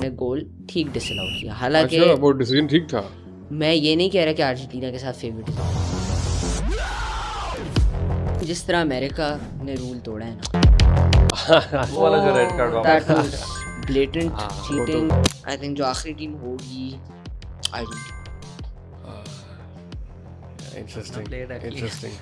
उन्होंने गोल ठीक डिसअलाउ किया। हालांकि अच्छा, वो डिसीजन ठीक था। मैं ये नहीं कह रहा कि अर्जेंटीना के साथ फेवरेटिज्म, जिस तरह अमेरिका ने रूल तोड़ा है ना, वो वाला जो रेड कार्ड दैट वापस वाज ब्लेटेंट वो तो चीटिंग। आई थिंक जो आखिरी टीम होगी अर्जेंटीना। इंटरेस्टिंग।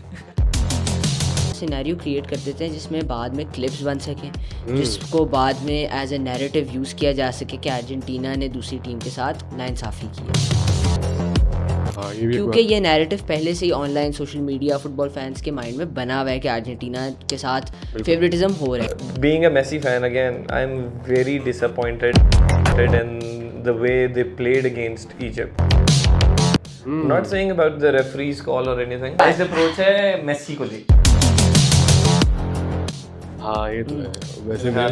सिनेरियो क्रिएट कर देते हैं जिसमें बाद में क्लिप्स बन सकें, जिसको बाद में एज ए नैरेटिव यूज़ किया जा सके कि अर्जेंटीना ने दूसरी टीम के साथ नाइंसाफ़ी की है। हाँ, ये भी एक क्योंकि ये नैरेटिव पहले से ही online social media football fans के माइंड में बना हुआ है कि अर्जेंटीना के साथ फेवरेटिज्म हो रहा है। Being a Messi fan again, I'm very disappointed in the way they played against Egypt. Not saying about the referee's call or anything. His approach है मेसी को लेके। हाँ, ये तो है। वैसे मैं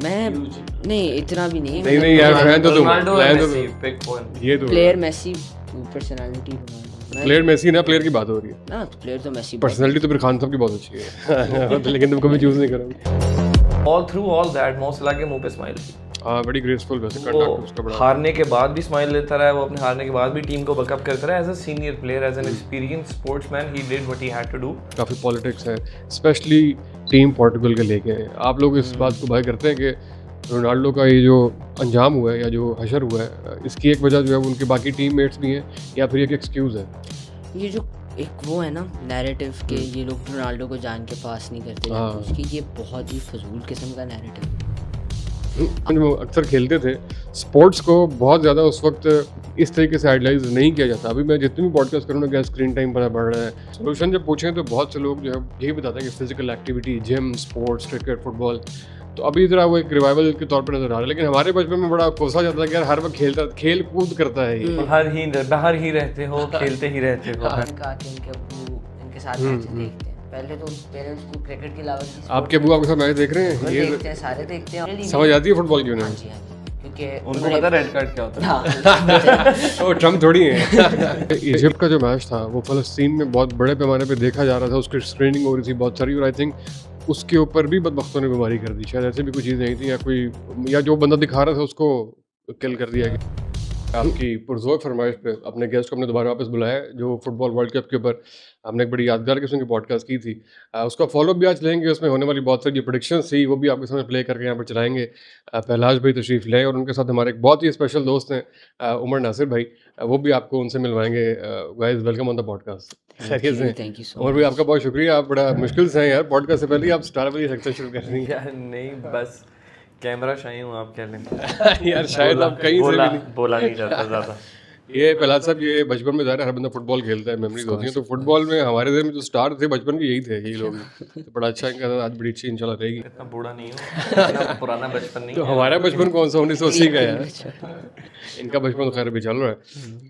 मैं नहीं इतना भी नहीं, नहीं यार, फैन तो तुम रोनाल्डो और फैन तो मेसी pick one. ये तो player Messi, personality Ronaldo. Player Messi ना, प्लेयर की बात हो रही है। ना तो प्लेयर तो मेसी। पर्सनालिटी तो फिर खान साहब की बहुत अच्छी है। लेकिन तुम कभी चूज नहीं करोगे। All through all that, मो सलाह के मुंह पे स्माइल थी। हाँ, बड़ी ग्रेसफुल वैसे वो कंडक्ट उसका बड़ा। हारने के बाद भी स्माइल लेता रहा है, वो अपने हारने के बाद भी टीम को बैकअप करता रहा। As a senior player, as an experience sportsman, he did what he had to do. काफ़ी पॉलिटिक्स है, स्पेशली टीम पोर्टुगल के लेके। आप लोग इस बात को भाई करते हैं कि रोनाल्डो का ये जो अंजाम हुआ है या जो हशर हुआ है, इसकी एक वजह जो है वो उनके बाकी टीममेट्स भी हैं, या फिर एक एक्सक्यूज़ है? ये जो एक वो है ना नैरेटिव के ये लोग रोनाल्डो को जान के पास नहीं करते, उसकी ये बहुत ही फजूल किस्म का नैरेटिव। जो अक्सर खेलते थे स्पोर्ट्स को बहुत ज़्यादा उस वक्त इस तरीके से आइडलाइज नहीं किया जाता। अभी मैं जितनी भी पॉडकास्ट करूँ ना, स्क्रीन टाइम बढ़ रहा है, सोल्यूशन जब पूछें तो बहुत से लोग जो है यही बताते हैं कि physical activity, gym, sports, cricket, football. तो अभी ज़रा वो एक रिवाइवल के तौर पर नजर आ रहा है, लेकिन हमारे बचपन में बड़ा कोसा जाता है कि यार हर वक्त खेल कूद करता है ये। बाहर ही रहते हो, खेलते ही रहते हो। इनके साथ मैच देखते हैं। पहले तो पेरेंट्स को क्रिकेट के अलावा आपके अबू आपके साथ मैच देख रहे हैं? ये देखते हैं, सारे देखते हैं। समझ आती है फुटबॉल की उन्हें? हाँ जी, क्योंकि उनको पता रेड कार्ड क्या होता है। वो ट्रम्प थोड़ी है। इजिप्ट का जो मैच था वो फ़लस्तीन में बहुत बड़े पैमाने पे देखा जा रहा था, उसकी स्क्रीनिंग हो रही थी बहुत सारी, और आई थिंक उसके ऊपर भी बदबख्तों ने बीमारी कर दी। शायद ऐसी भी कोई चीज़ नहीं थी, या जो बंदा दिखा रहा था उसको किल कर दिया गया। आपकी पुरज़ोर फरमाइश पे अपने गेस्ट को हमने दोबारा वापस बुलाया है, जो फुटबॉल वर्ल्ड कप के ऊपर हमने एक बड़ी यादगार किस्म की पॉडकास्ट की थी। उसका फॉलो भी आज लेंगे, उसमें होने वाली बहुत सारी जो प्रेडिक्शंस थी वो भी आपके सामने प्ले करके यहाँ पर चलाएंगे। पहलाज भाई तशरीफ़ लें, और उनके साथ हमारे एक बहुत ही स्पेशल दोस्त हैं उमर नासिर भाई, वो भी आपको उनसे मिलवाएंगे। Guys, welcome on the podcast. खैरियत से? थैंक यू सो उमर भाई, आपका बहुत शुक्रिया। आप बड़ा मुश्किल से हैं यार, पॉडकास्ट से पहले ही आप स्टार वाली सेक्शन शुरू कर रही हैं। नहीं, बस कैमरा शाही हूँ, आप कह लें। यार शायद आप कहीं से भी नहीं बोला नहीं जाता ज़्यादा। ये पहलाज साहब, ये बचपन में ज़ाहिर हर बंदा फुटबॉल खेलता है, मेमोरीज होती हैं, तो फुटबॉल में हमारे देश में जो स्टार थे बचपन के यही थे, यही लोग। तो बड़ा अच्छा, इनका आज बड़ी अच्छी इंशाल्लाह रहेगी। इतना बूढ़ा नहीं हूँ, इतना पुराना बचपन नहीं। तो हमारा बचपन कौन सा 1980 का है यार, इनका बचपन तो खैर भी चल रहा है।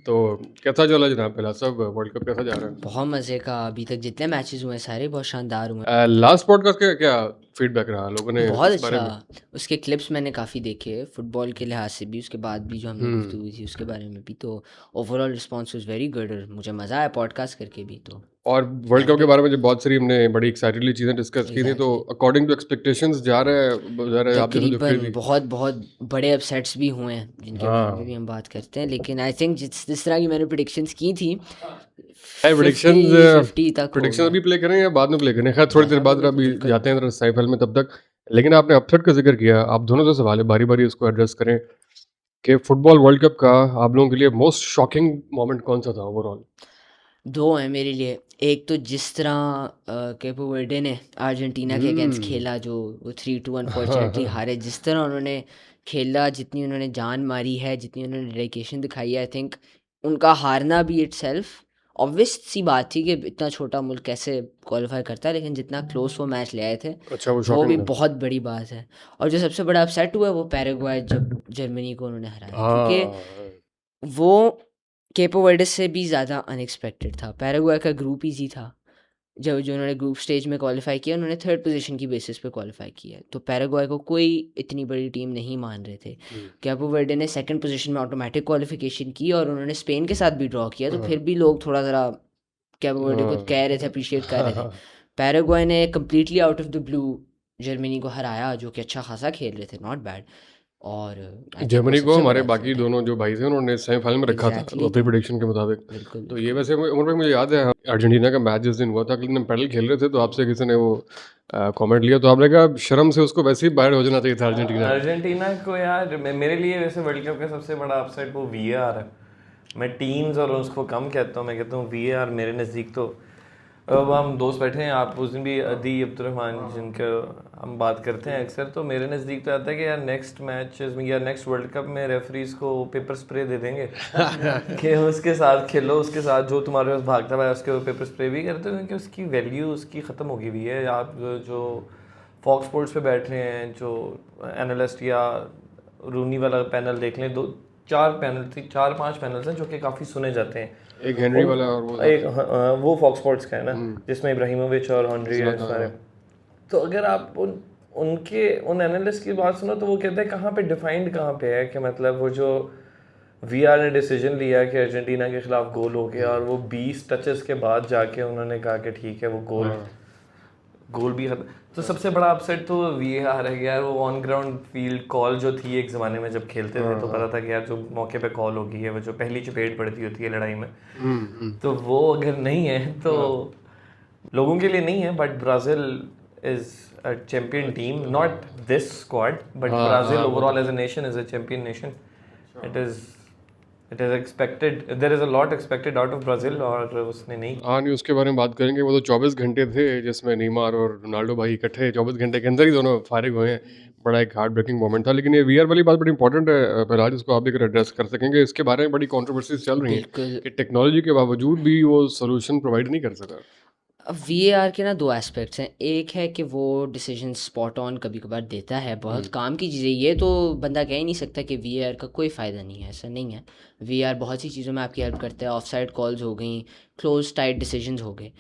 तो कैसा चला जनाब पहलाज साहब, वर्ल्ड कप कैसा जा रहा है? बहुत मज़े का। अभी तक जितने मैचेस हुए हैं सारे बहुत शानदार हुए। लास्ट पॉडकास्ट का क्या फीडबैक रहा लोगों ने? बहुत इस बारे में? अच्छा, उसके क्लिप्स मैंने काफ़ी देखे फुटबॉल के लिहाज से भी, उसके बाद भी जो हमने गुफ्तगू हुई थी उसके बारे में भी, तो overall response was very good और मुझे मज़ा आया पॉडकास्ट करके भी। तो और वर्ल्ड कप के बारे में जब बहुत सारी हमने बड़ी एक्साइटेडली चीज़ें डिस्कस की थी, तो अकॉर्डिंग टू एक्सपेक्टेशंस जा रहा है आप तकरीबन बहुत बहुत बड़े अपसेट्स भी हुए हैं जिनके बारे में भी हम बात करते हैं, लेकिन आई थिंक जिस तरह की मैंने प्रेडिक्शंस की थी, प्रेडिक्शंस अभी प्ले करें या बाद में प्ले करें? खैर थोड़ी देर बाद अभी जाते हैं सेमीफाइनल में, तब तक। लेकिन आपने अपसेट का जिक्र किया, आप दोनों से सवाल है, बारी बारी इसको एड्रेस करें कि फुटबॉल वर्ल्ड कप का आप लोगों के लिए मोस्ट शॉकिंग मोमेंट कौन सा था ओवरऑल? दो हैं मेरे लिए। एक तो जिस तरह कैपो वर्डे ने अर्जेंटीना के अगेंस्ट खेला, जो वो 3-2 अनफॉर्चुनेटली हारे, जिस तरह उन्होंने खेला, जितनी उन्होंने जान मारी है, जितनी उन्होंने डेडिकेशन दिखाई है, आई थिंक उनका हारना भी इटसेल्फ ऑब्वियस सी बात थी कि इतना छोटा मुल्क कैसे क्वालिफाई करता है, लेकिन जितना क्लोज वो मैच ले आए थे वो भी बहुत बड़ी बात है। और जो सबसे बड़ा अपसेट हुआ है वो पैराग्वे, जब जर्मनी को उन्होंने हराया, क्योंकि वो केपो वर्डे से भी ज़्यादा अनएक्सपेक्टेड था। पैराग्वे का ग्रुप ईजी था, जो उन्होंने ग्रुप स्टेज में क्वालिफाई किया, उन्होंने थर्ड पोजीशन की बेसिस पे क्वालिफाई किया, तो पैराग्वे को कोई इतनी बड़ी टीम नहीं मान रहे थे। कैपो वर्डे ने सेकंड पोजीशन में ऑटोमेटिक क्वालिफिकेशन की और उन्होंने स्पेन के साथ भी ड्रॉ किया, तो फिर भी लोग थोड़ा ज़रा कैपो वर्डे को कह रहे थे, अप्रिशिएट कर रहे थे। पैराग्वे ने completely out of the blue Germany को हराया, जो कि अच्छा खासा खेल रहे थे, नॉट बैड। और I think जर्मनी वो को सबसे हमारे बड़ा बाकी upset है। दोनों जो भाई थे उन्होंने सेमीफाइनल में रखा था Exactly, अपनी प्रेडिक्शन के मुताबिक। बिल्कुल तो ये वैसे उमर भाई मुझे याद है अर्जेंटीना का मैच जिस दिन हुआ था, अगले दिन पैडल खेल रहे थे तो आपसे किसी ने वो कमेंट लिया तो आपने कहा शर्म से उसको वैसे ही बाहर हो जाना चाहिए था अर्जेंटीना। अर्जेंटीना को यार मेरे लिए वैसे वर्ल्ड कप का सबसे बड़ा अपसेट वो वीएआर है। मैं टीम्स और उसको कम कहता हूँ, मैं कहता हूँ वीएआर मेरे नज़दीक। तो अब हम दोस्त बैठे हैं, आप उस दिन भी अदी अब्दुलरहमान जिनका हम बात करते हैं अक्सर, तो मेरे नज़दीक तो आता है कि यार नेक्स्ट मैचेस में या नेक्स्ट वर्ल्ड कप में रेफरीज को पेपर स्प्रे दे देंगे कि उसके साथ खेलो, उसके साथ जो तुम्हारे पास भागता हुआ है उसके पेपर स्प्रे भी करते हो, क्योंकि उसकी वैल्यू उसकी ख़त्म हो गई हुई है। आप जो फॉक्स स्पोर्ट्स पे बैठ रहे हैं, जो एनालिस्ट या रूनी वाला पैनल देख लें, 4-5 पैनल्स हैं जो कि काफ़ी सुने जाते हैं। एक हेनरी वाला और वो एक वो फॉक्स स्पोर्ट्स का है ना, जिसमें इब्राहिमोविच और हेनरी है सारे। तो अगर आप उन एनालिस्ट की बात सुनो तो वो कहते हैं कहाँ पे डिफाइंड कहाँ पे है कि मतलब वो जो वीआर ने डिसीजन लिया कि अर्जेंटीना के खिलाफ गोल हो गया और वो 20 टचेस के बाद जाके उन्होंने कहा कि ठीक है वो गोल भी खत्म। तो सबसे बड़ा अपसेट तो वीआर है यार। वो ऑन ग्राउंड फील्ड कॉल जो थी एक ज़माने में जब खेलते थे तो पता था कि यार जो मौके पे कॉल होगी है, वो जो पहली चपेट पड़ती होती है लड़ाई में, तो वो अगर नहीं है तो लोगों के लिए नहीं है। But Brazil is a champion team, not this squad but Brazil overall as a nation is a champion nation. It is expected, there is a lot expected out of Brazil और उसने नहीं। हाँ नहीं, उसके बारे में बात करेंगे। वो तो 24 घंटे थे जिसमें नीमार और रोनाल्डो भाई इकट्ठे 24 घंटे के अंदर ही दोनों फारिग हुए हैं। बड़ा एक हार्ट ब्रेकिंग मोमेंट था। लेकिन ये वीआर वाली बात बड़ी इंपॉर्टेंट है पहलाज, इसको आप भी अगर एड्रेस कर सकेंगे। इसके बारे में बड़ी कॉन्ट्रोवर्सीज चल रही हैं कि टेक्नोलॉजी के बावजूद भी वो सोल्यूशन प्रोवाइड नहीं कर सका। अब वीएआर के ना दो एस्पेक्ट्स हैं। एक है कि वो डिसीजन स्पॉट ऑन कभी कभार देता है, बहुत काम की चीज़ें, ये तो बंदा कह ही नहीं सकता कि वीएआर का कोई फ़ायदा नहीं है, ऐसा नहीं है। वीएआर बहुत सी चीज़ों में आपकी हेल्प करता है, ऑफसाइड कॉल्स हो गई, क्लोज टाइट डिसीजंस हो गए।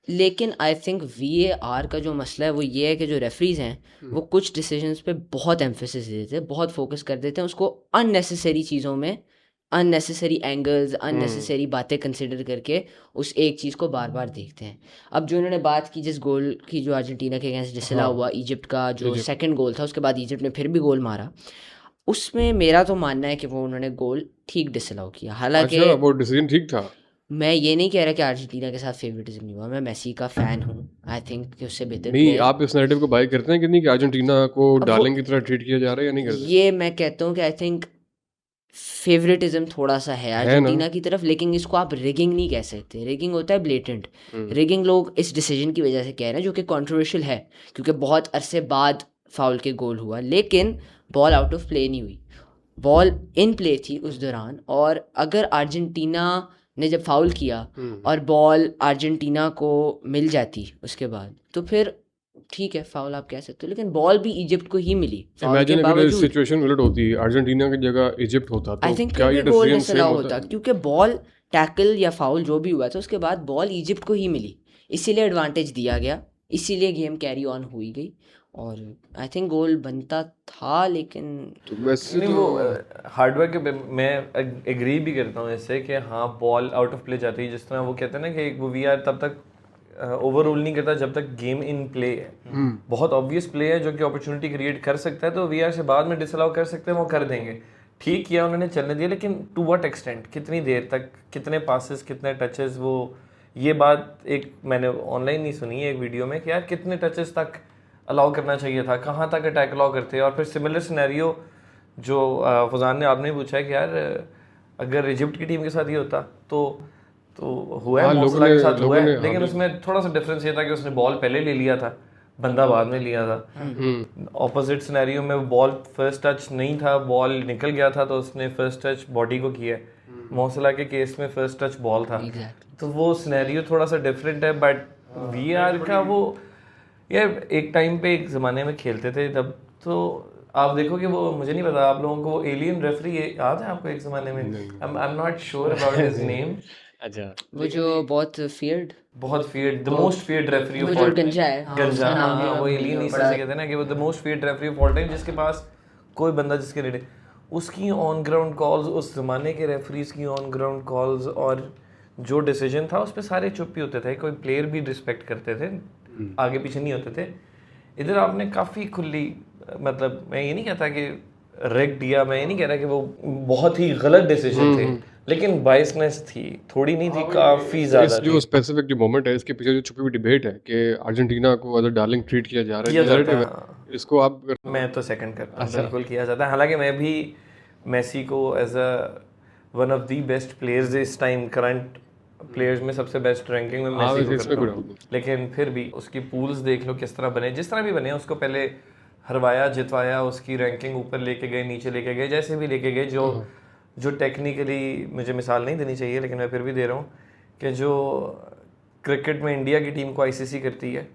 लेकिन आई थिंक वीएआर का जो मसला है वो ये है कि जो रेफरीज हैं वो कुछ डिसीजंस पे बहुत एम्फेसिस देते हैं, बहुत फोकस कर देते हैं उसको, अननेसेसरी चीज़ों में, अननेसेसरी एंगल्स, अननेसेसरी बातें कंसिडर करके उस एक चीज़ को बार बार देखते हैं। अब जो इन्होंने बात की जिस गोल की जो अर्जेंटीना के अगेंस्ट डिसला हुआ, इजिप्ट का जो सेकंड गोल था, उसके बाद इजिप्ट ने फिर भी गोल मारा, उसमें मेरा तो मानना है कि वो उन्होंने गोल ठीक डिसलाउ किया। हालांकि अच्छा, वो डिसीजन ठीक था। मैं ये नहीं कह रहा कि अर्जेंटीना के साथ फेवरेटिज्म नहीं हुआ, मैं मेसी का फ़ैन हूँ, आई थिंक कि उससे बेहतर नहीं, player- आप इस नैरेटिव को बाय करते हैं कि नहीं कि अर्जेंटीना को अब डार्लिंग की तरह ट्रीट किया जा रहा है या नहीं करते? ये मैं कहता हूँ कि आई थिंक फेवरेटिज्म थोड़ा सा है अर्जेंटीना की तरफ, लेकिन इसको आप रिगिंग नहीं कह सकते। रिगिंग होता है ब्लेटेंट, रिगिंग लोग इस डिसीजन की वजह से कह रहे हैं जो कि कंट्रोवर्शियल है, क्योंकि बहुत अरसे बाद फाउल के गोल हुआ, लेकिन बॉल आउट ऑफ प्ले नहीं हुई, बॉल इन प्ले थी उस दौरान। और अगर अर्जेंटीना ने जब फाउल किया और बॉल अर्जेंटीना को मिल जाती उसके बाद, तो फिर ठीक है फाउल आप कह सकते हो, लेकिन बॉल भी इजिप्ट को ही मिली। इमेजिन अगर सिचुएशन उलट होती, अर्जेंटीना की जगह इजिप्ट होता, तो आई थिंक क्या ये गोल डिसीजन सेम डिसअलाउ होता? होता, क्योंकि बॉल टैकल या फाउल जो भी हुआ था उसके बाद बॉल इजिप्ट को ही मिली, इसीलिए एडवांटेज दिया गया, इसीलिए गेम कैरी ऑन हुई गई और आई थिंक गोल बनता था। लेकिन तो वैसे नहीं, तो वो हार्डवर्क के मैं एग्री भी करता हूँ इससे कि हाँ बॉल आउट ऑफ प्ले जाती है। जिस तरह वो कहते हैं ना कि वो वीआर तब तक ओवररूल नहीं करता जब तक गेम इन प्ले है। बहुत ऑब्वियस प्ले है जो कि अपॉर्चुनिटी क्रिएट कर सकता है, तो वीआर से बाद में डिसअलाउ कर सकते हैं, वो कर देंगे। ठीक किया उन्होंने, चलने दिया, लेकिन टू व्हाट एक्सटेंट, कितनी देर तक, कितने पासेस, कितने टचेस, वो ये बात एक मैंने ऑनलाइन नहीं सुनी है एक वीडियो में कि यार कितने टचेस तक अलाउ करना चाहिए था, कहाँ तक अटैक अलाउ करते। और फिर सिमिलर सिनेरियो जो फजान ने आपने पूछा है कि यार अगर इजिप्ट की टीम के साथ ये होता तो हुआ है, मौसला के साथ हुआ है, लेकिन उसमें थोड़ा सा डिफरेंस ये था कि उसने बॉल पहले ले लिया था, बंदा बाद में लिया था। ऑपोजिट सिनेरियो में बॉल फर्स्ट टच नहीं था, बॉल निकल गया था, तो उसने फर्स्ट टच बॉडी को किया। मौसला के केस में फर्स्ट टच बॉल था, तो वो सिनेरियो थोड़ा सा डिफरेंट है। बट वीआर का वो यार एक टाइम पे एक ज़माने में खेलते थे तब, तो आप देखो कि वो, मुझे नहीं पता आप लोगों को एलियन रेफरी याद है आपको एक ज़माने में? I am not sure about his name. अच्छा, वो जो बहुत feared the most feared referee of all, गंजा है, गंजा, हाँ वो एलियन इसी से कहते हैं ना कि वो the most feared referee of all time, जिसके पास कोई बंदा जिसके रेडे उसकी ऑन ग्राउंड कॉल्स, उस ज़माने के रेफरीज की ऑन ग्राउंड कॉल्स और जो डिसीजन था उस पर सारे चुप ही होते थे, कोई प्लेयर भी रिस्पेक्ट करते थे, आगे पीछे नहीं होते थे। इधर आपने काफ़ी खुली, मतलब मैं ये नहीं कहता कि रिग्ड, या मैं ये नहीं कह रहा कि वो बहुत ही गलत डिसीजन थे, लेकिन बायसनेस थी, थोड़ी नहीं थी, काफी इस ज्यादा जो स्पेसिफिक जो मोमेंट है इसके पीछे जो छुपी हुई डिबेट है कि अर्जेंटिना को एज अ डार्लिंग ट्रीट किया जा रहा है, किया narrative जाता है, है। इसको आप मैं तो सेकंड करता हूँ, बिल्कुल किया जाता है। हालांकि मैं भी मेसी को as a one of the best players इस टाइम करंट प्लेयर्स में सबसे बेस्ट रैंकिंग में मेसी को इसमें करता कोई हूँ, doubt नहीं। लेकिन फिर भी उसकी पूल्स देख लो किस तरह बने, जिस तरह भी बने, उसको पहले हरवाया जितवाया, उसकी रैंकिंग ऊपर लेके गए, नीचे लेके गए, जैसे भी लेके गए, जो टेक्निकली, मुझे मिसाल नहीं देनी चाहिए लेकिन मैं फिर भी दे रहा हूँ कि जो क्रिकेट में इंडिया की टीम को आईसीसी करती है,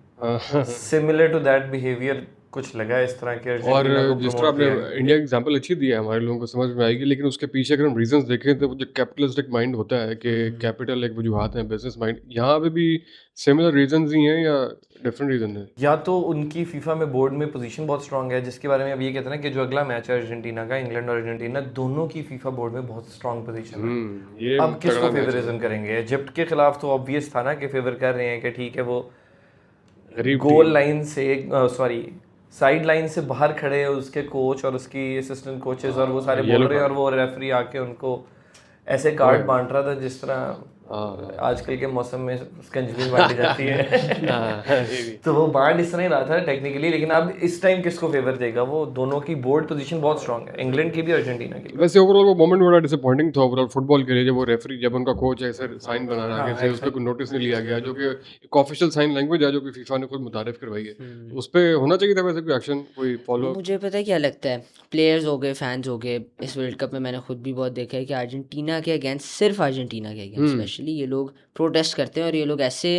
सिमिलर टू दैट बिहेवियर कुछ लगा इस तरह के और अर्जेंटीना को जिस तरह प्रमोट आपने किया है। इंडिया की एग्जांपल अच्छी दी है, हमारे लोगों को समझ में आएगी, लेकिन उसके पीछे अगर हम रीजंस देखें तो वो जो कैपिटलिस्टिक माइंड होता है कि कैपिटल एक वजूहात है, बिजनेस माइंड, यहाँ पे भी सिमिलर रीजंस ही हैं या डिफरेंट रीजन है? या तो उनकी फीफा में बोर्ड में पोजीशन बहुत स्ट्रांग है, जिसके बारे में अब ये कहते हैं ना कि जो अगला मैच है अर्जेंटीना का, इंग्लैंड और अर्जेंटीना दोनों की फीफा बोर्ड में बहुत स्ट्रांग पोजीशन है। ये अब किसको फेवरिज्म करेंगे? इजिप्ट के खिलाफ तो ऑब्वियस था ना कि फेवर कर रहे हैं कि ठीक है वो गरीब गोल लाइन से, सॉरी साइड लाइन से बाहर खड़े हैं उसके कोच और उसकी असिस्टेंट कोचेस, और वो सारे बोल रहे हैं, और वो रेफरी आके उनको ऐसे कार्ड बांट रहा था जिस तरह आजकल के मौसम में स्कंजबी बांटी जाती है। तो वो बांट इस तरह ही रहा था टेक्निकली, लेकिन अब इस टाइम किसको फेवर देगा? वो दोनों की बोर्ड पोजीशन बहुत स्ट्रांग है, इंग्लैंड की भी अर्जेंटीना की भी। वैसे ओवरऑल वो मोमेंट बड़ा डिसअपॉइंटिंग था ओवरऑल फुटबॉल के लिए, जब वो रेफरी, जब उनका कोच ऐसे साइन बना रहा आगे से, उस पर कोई नोटिस नहीं लिया गया, जो कि एक ऑफिशियल साइन लैंग्वेज है जो कि फीफा ने खुद मुतारिफ करवाई है, उस पर होना चाहिए था वैसे कोई एक्शन, कोई फॉलो? मुझे पता है क्या लगता है, प्लेयर्स हो गए, फैंस हो गए, इस वर्ल्ड कप में मैंने खुद भी बहुत देखा है कि अर्जेंटीना के अगेंस्ट, सिर्फ अर्जेंटीना के अगेंस्ट स्पेशली, ये लोग प्रोटेस्ट करते हैं और ये लोग ऐसे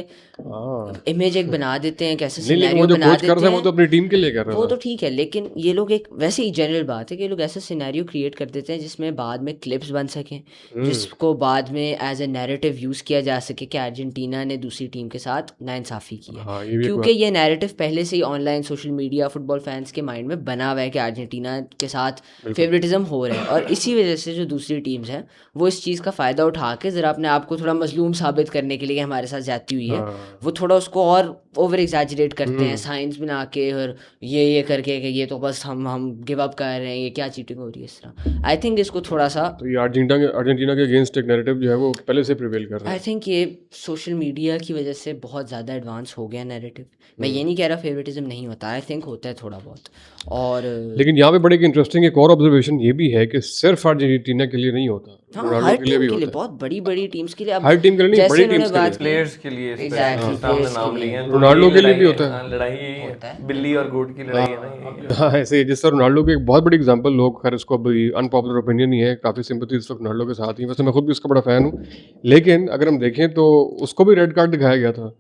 इमेज एक बना देते हैं, कैसे नहीं, लेकिन वो सिनेरियो जो बना कोच कर देते रहा है वो हैं। तो अपनी टीम के लिए कर रहा वो था। तो ठीक है, लेकिन ये लोग एक वैसे ही जनरल बात है कि ये लोग ऐसा सिनेरियो क्रिएट कर देते हैं जिसमें बाद में क्लिप्स बन सकें, जिसको बाद में एज ए नैरेटिव यूज़ किया जा सके कि अर्जेंटीना ने दूसरी टीम के साथ नाइंसाफ़ी की है। हाँ, ये भी एक क्योंकि ये नैरेटिव पहले से ही online social media football fans के माइंड में बना हुआ है कि अर्जेंटीना के साथ फेवरेटिज्म हो रहा है, और इसी वजह से जो दूसरी टीम्स हैं वो इस चीज़ का फ़ायदा उठा के ज़रा अपने आप को थोड़ा मजलूम साबित करने के लिए कि हमारे साथ जाती हुई है, वो थोड़ा उसको और ओवर एग्जैजरेट करते हैं, साइंस बना के और ये करके कि ये तो बस हम गिव अप कर रहे हैं, ये क्या चीटिंग हो रही है इस तरह। आई थिंक इसको थोड़ा सा, तो ये अर्जेंटीना के अगेंस्ट एक नैरेटिव जो है वो पहले से प्रिवेल कर रहा है। आई थिंक ये सोशल मीडिया की वजह से बहुत ज़्यादा एडवांस हो गया नैरेटिव। मैं ये नहीं कह रहा फेवरेटिज्म नहीं होता, आई थिंक होता है थोड़ा बहुत। और लेकिन यहाँ पे बड़े इंटरेस्टिंग एक और ऑब्जर्वेशन ये भी है कि सिर्फ अर्जेंटीना के लिए नहीं होता, हाँ, रोनाल्डो हर के लिए टीम भी के लिए, होता है। बहुत बड़ी बड़ी टीम्स के लिए। अब हर टीम के लिए नहीं, जैसे बड़ी उन्होंने टीम्स के बात लिए। की, प्लेयर्स के लिए Exactly, आपने players नाम के लिए लिए। हैं, रोनाल्डो के लिए भी होता है। हाँ, लड़ाई यही होता है, है। बिल्ली और गोट की लड़ाई है ना ये। हाँ, ऐसे ही जिस तरह रोनाल्डो की एक बहुत बड़ी एग्जांपल, लोग खैर इसको अभी अनपॉपुलर ओपिनियन ही है, काफ़ी सिंपैथी इस वक्त रोनाल्डो के साथ ही, वैसे मैं खुद भी उसका बड़ा फ़ैन हूँ, लेकिन अगर हम देखें तो उसको भी रेड कार्ड दिखाया गया था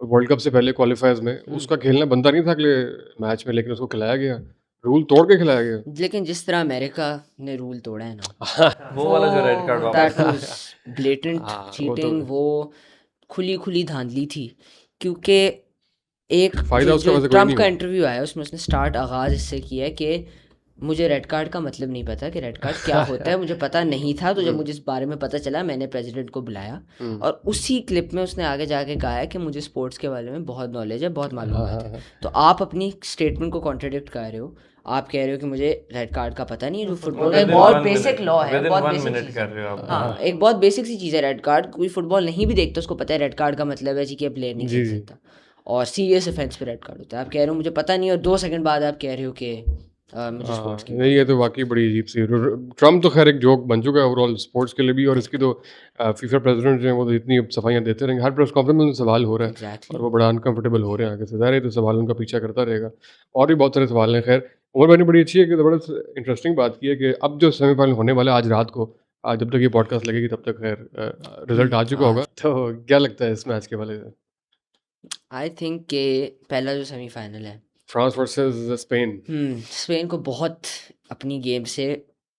वर्ल्ड कप से पहले क्वालिफायर्स में। उसका खेलना बनता नहीं था अगले मैच में, लेकिन उसको खिलाया गया, रूल तोड़ के खिलाया गया। लेकिन जिस तरह अमेरिका ने रूल तोड़ा है ना, वो वाला जो रेड कार्ड वापस दैट वाज ब्लेटेंट चीटिंग, वो खुली खुली धांधली थी। क्योंकि एक फायदा उसका वैसे कोई ट्रम्प नहीं का हुआ। इंटरव्यू आया, उसमें उसने स्टार्ट आगाज़ इससे किया है कि मुझे रेड कार्ड का मतलब नहीं पता कि रेड कार्ड क्या होता है, मुझे पता नहीं था, तो जब मुझे इस बारे में पता चला मैंने प्रेसिडेंट को बुलाया, और उसी क्लिप में उसने आगे जाके कहा है कि मुझे स्पोर्ट्स के बारे में बहुत नॉलेज है, बहुत मालूमात है। तो आप अपनी स्टेटमेंट को कॉन्ट्रडिक्ट कर रहे हो, आप कह रहे हो कि मुझे रेड कार्ड का पता नहीं है, जो फुटबॉल का एक बहुत बेसिक लॉ है, बहुत बेसिक मिनट कर रहे हो आप। हाँ, एक बहुत बेसिक सी चीज़ है रेड कार्ड। कोई फुटबॉल नहीं भी देखता उसको पता है रेड कार्ड का मतलब है जी कि प्लेयर नहीं खेल सकता, और सीरियस ऑफेंस पे रेड कार्ड होता है। आप कह रहे हो मुझे पता नहीं, और 2 सेकंड बाद आप कह रहे हो कि मुझे स्पोर्ट्स की। नहीं, ये तो वाकई बड़ी अजीब सी, ट्रम्प तो खैर एक जोक बन चुका है ओवरऑल स्पोर्ट्स के लिए भी, और इसकी तो फीफा प्रेसिडेंट जो है वो तो इतनी सफाइयाँ देते रहेंगे, हर प्रेस कॉन्फ्रेंस में सवाल हो रहा है Exactly. और वो बड़ा अनकंफर्टेबल हो रहे हैं आगे से, ज़ाहिर है तो सवाल उनका पीछा करता रहेगा। और भी बहुत सारे सवाल हैं। खैर उमर भाई ने बड़ी अच्छी है कि बड़ा इंटरेस्टिंग बात की है कि अब जो सेमीफाइनल होने वाला है आज रात को, आज जब तक ये पॉडकास्ट लगेगी तब तक खैर रिजल्ट आ चुका होगा, तो क्या लगता है इस मैच के वाले से? आई थिंक कि पहला जो सेमीफाइनल है, फ्रांस वर्सेस स्पेन। स्पेन को बहुत अपनी गेम से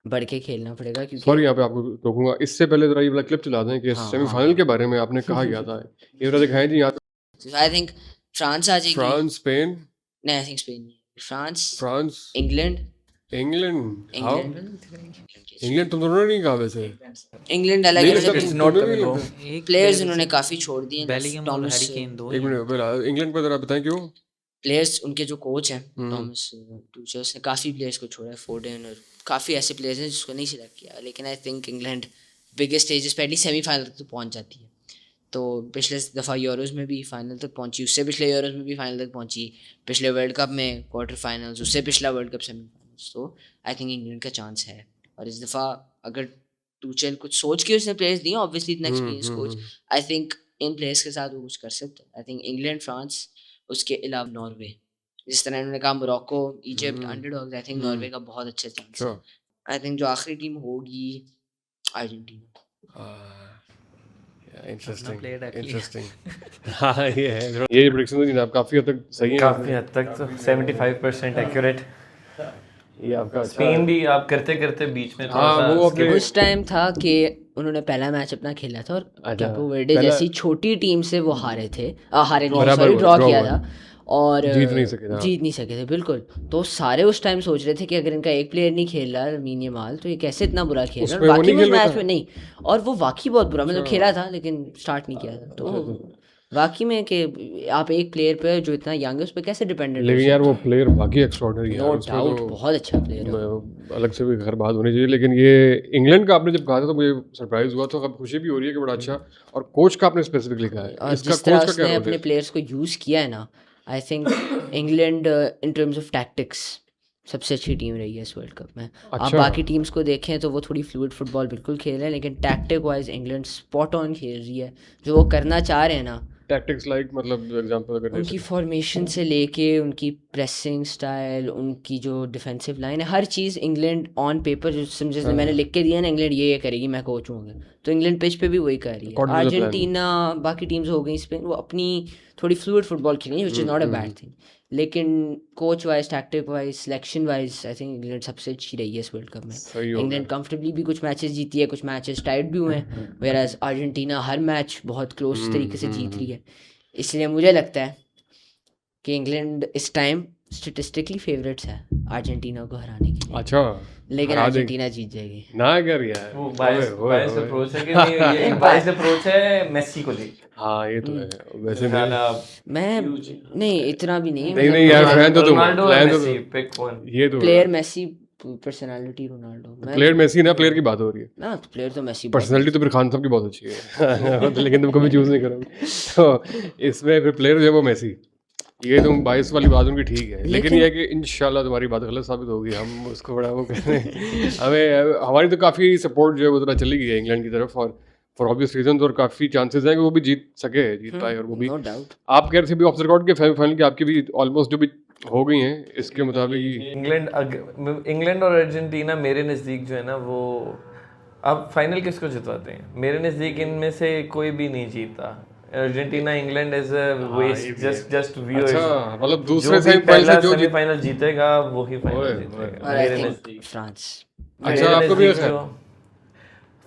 बढ़ के खेलना पड़ेगा, क्योंकि सॉरी यहाँ पे आपको रोकूंगा, इससे पहले जरा ये वाला क्लिप चला दें कि सेमीफाइनल के बारे में आपने कहा गया था, ये जरा दिखाएं जी यहाँ पे। आई थिंक फ्रांस आ जाएगी। फ्रांस स्पेन, नहीं, I think Spain, France, France England, England. How England England तुम दोनों ने नहीं कहा वैसे? इंग्लैंड अलग नहीं है, लगता जब तुम नॉट दोनों ने कमिंग नहीं लगता? प्लेयर्स उन्होंने काफ़ी छोड़ दिए, बेलिंगम और टॉमस, हैरी केन दो एक मिनट पहले इंग्लैंड पे जरा बताएं क्यों? प्लेयर्स उनके जो कोच हैं टॉमस टूचल, उसने काफ़ी प्लेयर्स को छोड़ा है, फोर्डन और काफ़ी ऐसे प्लेयर्स हैं जिसको नहीं सिलेक्ट किया, लेकिन आई थिंक इंग्लैंड बिगेस्ट स्टेजेस पे एटलीस्ट सेमीफाइनल तक तो पहुंच जाती है। तो पिछले दफ़ा यूरोज़ में भी फाइनल तक पहुंची, उससे पिछले यूरोज़ में भी फाइनल तक पहुंची, पिछले वर्ल्ड कप में क्वार्टर फाइनल्स, उससे पिछला वर्ल्ड कप सेमीफाइनल्स। तो आई थिंक इंग्लैंड का चांस है। और इस दफ़ा अगर टूचेल कुछ सोच के उसने प्लेयर्स दिए, ऑब्वियसली इतना experience coach, I think in players के साथ वो कुछ कर सकते हैं। आई थिंक इंग्लैंड, फ्रांस, उसके अलावा नॉर्वे, जिस तरह इन्होंने कहा Morocco, Egypt underdogs, I think Norway का बहुत अच्छा चांस है। आई थिंक जो आखिरी टीम होगी अर्जेंटीना। इंटरेस्टिंग हाँ ये है, ये प्रेडिक्शन तो आप काफ़ी हद तक सही है, काफ़ी हद तक तो 75% एक्यूरेट। ये आपका स्पेन भी आप करते करते बीच में थोड़ा हाँ सा वो अपने उस टाइम था कि उन्होंने पहला मैच अपना खेला था और अच्छा, कैपो वर्डे पहला- जैसी छोटी टीम से वो हारे थे, हारे नहीं बराबर सॉरी हुआ, ड्रॉ draw किया हुआ। था और जीत नहीं सके थे, हाँ। जीत नहीं सके थे बिल्कुल। तो सारे उस टाइम सोच रहे थे कि अगर इनका एक प्लेयर नहीं खेल रहा लामीन यमाल तो ये कैसे इतना बुरा खेल रहा है। उसमें वो वाकई नहीं में उस खेल रहा मैच था? में नहीं, और वो वाकई बहुत बुरा, मतलब खेला था लेकिन स्टार्ट नहीं किया था। तो वाकई में कि आप एक प्लेयर पे जो इतना यंग है उस पर कैसे डिपेंडेंट लेकिन यार वो प्लेयर बाकी एक्स्ट्रॉर्डनरी है नो यार, उसमें डाउट तो बहुत अच्छा प्लेयर है। अलग से भी खैर बात होनी चाहिए। लेकिन ये इंग्लैंड का आपने जब कहा था तो मुझे सरप्राइज हुआ, तो अब खुशी भी हो रही है कि बड़ा अच्छा। और कोच का आपने स्पेसिफिकली कहा है, और इसका जिस तरह कोच का क्या उसने रोल अपने है? प्लेयर्स को यूज़ किया है ना, आई think England in terms of tactics सबसे अच्छी टीम रही है इस वर्ल्ड कप में। आप अच्छा। बाकी टीम्स को देखें तो वो थोड़ी फ्लूइड फुटबॉल बिल्कुल खेल रहे हैं, लेकिन tactic wise England spot on खेल रही है। जो वो करना चाह रहे हैं ना, टैक्टिक्स लाइक मतलब एग्जांपल अगर दे उनकी सकें। फॉर्मेशन से लेके उनकी प्रेसिंग स्टाइल, उनकी जो डिफेंसिव लाइन है, हर चीज़ इंग्लैंड ऑन पेपर जो समझे मैंने लिख के दिया ना, इंग्लैंड ये करेगी, मैं कोच हूँगा, तो इंग्लैंड पिच पे भी वही कर रही है। According to the plan. Argentina बाकी टीम्स हो गई स्पेन, वो अपनी थोड़ी फ्लूइड फुटबॉल खेली, which is not a bad thing, लेकिन coach wise, tactic wise, selection wise I think England सबसे अच्छी रही है इस वर्ल्ड कप में। सही हो इंग्लैंड कंफर्टेबली भी कुछ मैचेस जीती है, कुछ मैचेस टाइट भी हुए हैं, वेराज अर्जेंटीना हर मैच बहुत क्लोज तरीके से जीत रही है। इसलिए मुझे लगता है कि इंग्लैंड इस टाइम स्टेटिस्टिकली फेवरेट्स है अर्जेंटीना को हराने के लिए, अच्छा लेकिन हरा देंगे। अर्जेंटीना जीत जाएगी। ना कर यार वो ओए, बायस ओए, ओए। अप्रोच है कि नहीं, ये बायस अप्रोच है मेसी को लेके। हाँ ये तो है वैसे मेरा मैं ख्याल मैं नहीं इतना भी नहीं, नहीं नहीं यार फैन तो तुम रोनाल्डो और फैन तो मेसी पिक वन। ये तो player Messi, personality Ronaldo. Player Messi ना, प्लेयर की बात हो रही है। ना प्लेयर तो मेसी पर्सनालिटी तो फिर खान साहब की बहुत अच्छी है लेकिन तुम कभी चूज नहीं करोगे, तो इसमें फिर प्लेयर जो है वो मेसी। ये तुम 22 वाली बात उनकी ठीक है, लेकिन ये है कि इंशाल्लाह तुम्हारी बात गलत साबित होगी, हम उसको बड़ा वो कर रहे हैं। हमें हमारी तो काफ़ी सपोर्ट जो है वो तरह चली गई है इंग्लैंड की तरफ, और फॉर ऑब्वियस रीजन, और काफ़ी चांसेस हैं कि वो भी जीत पाए, और वो भी नो डाउट। आप कह रहे थे भी ऑफ द रिकॉर्ड के फाइनल की आपकी भी ऑलमोस्ट जो भी हो गई हैं इसके मुताबिक। इंग्लैंड और अर्जेंटीना मेरे नज़दीक जो है ना, वो अब फाइनल किसको जितवाते हैं? मेरे नज़दीक इनमें से कोई भी नहीं जीता। Argentina England is a waste, just viewers. अच्छा मतलब जो दूसरे भी सेमीफाइनल पहला से जो सेमीफाइनल जीतेगा वही फाइनल जीतेगा और आई मेरे थिंक नज़दीक। फ्रांस। अच्छा आपको भी ऐसा है?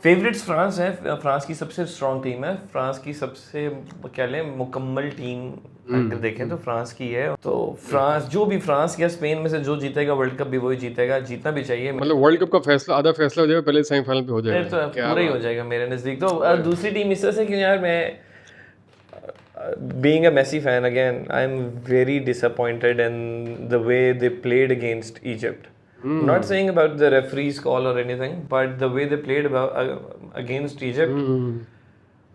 फेवरेट्स फ्रांस है। फ्रांस की सबसे स्ट्रॉन्ग टीम है, फ्रांस की सबसे क्या लें मुकम्मल टीम अगर देखें तो फ्रांस की है। तो फ्रांस जो भी फ्रांस या स्पेन में से जो जीतेगा वर्ल्ड कप भी वही जीतेगा, जीतना भी चाहिए। मतलब वर्ल्ड कप का फैसला, आधा फैसला हो जाएगा पहले सेमीफाइनल पे हो फिर जाएगा, तो पूरा ही हो जाएगा मेरे नज़दीक। तो दूसरी टीम इस तरह से कि यार मैं being a Messi fan again, I'm very disappointed in the way they played against Egypt. Not saying about the referee's call or anything, but the way they played against Egypt.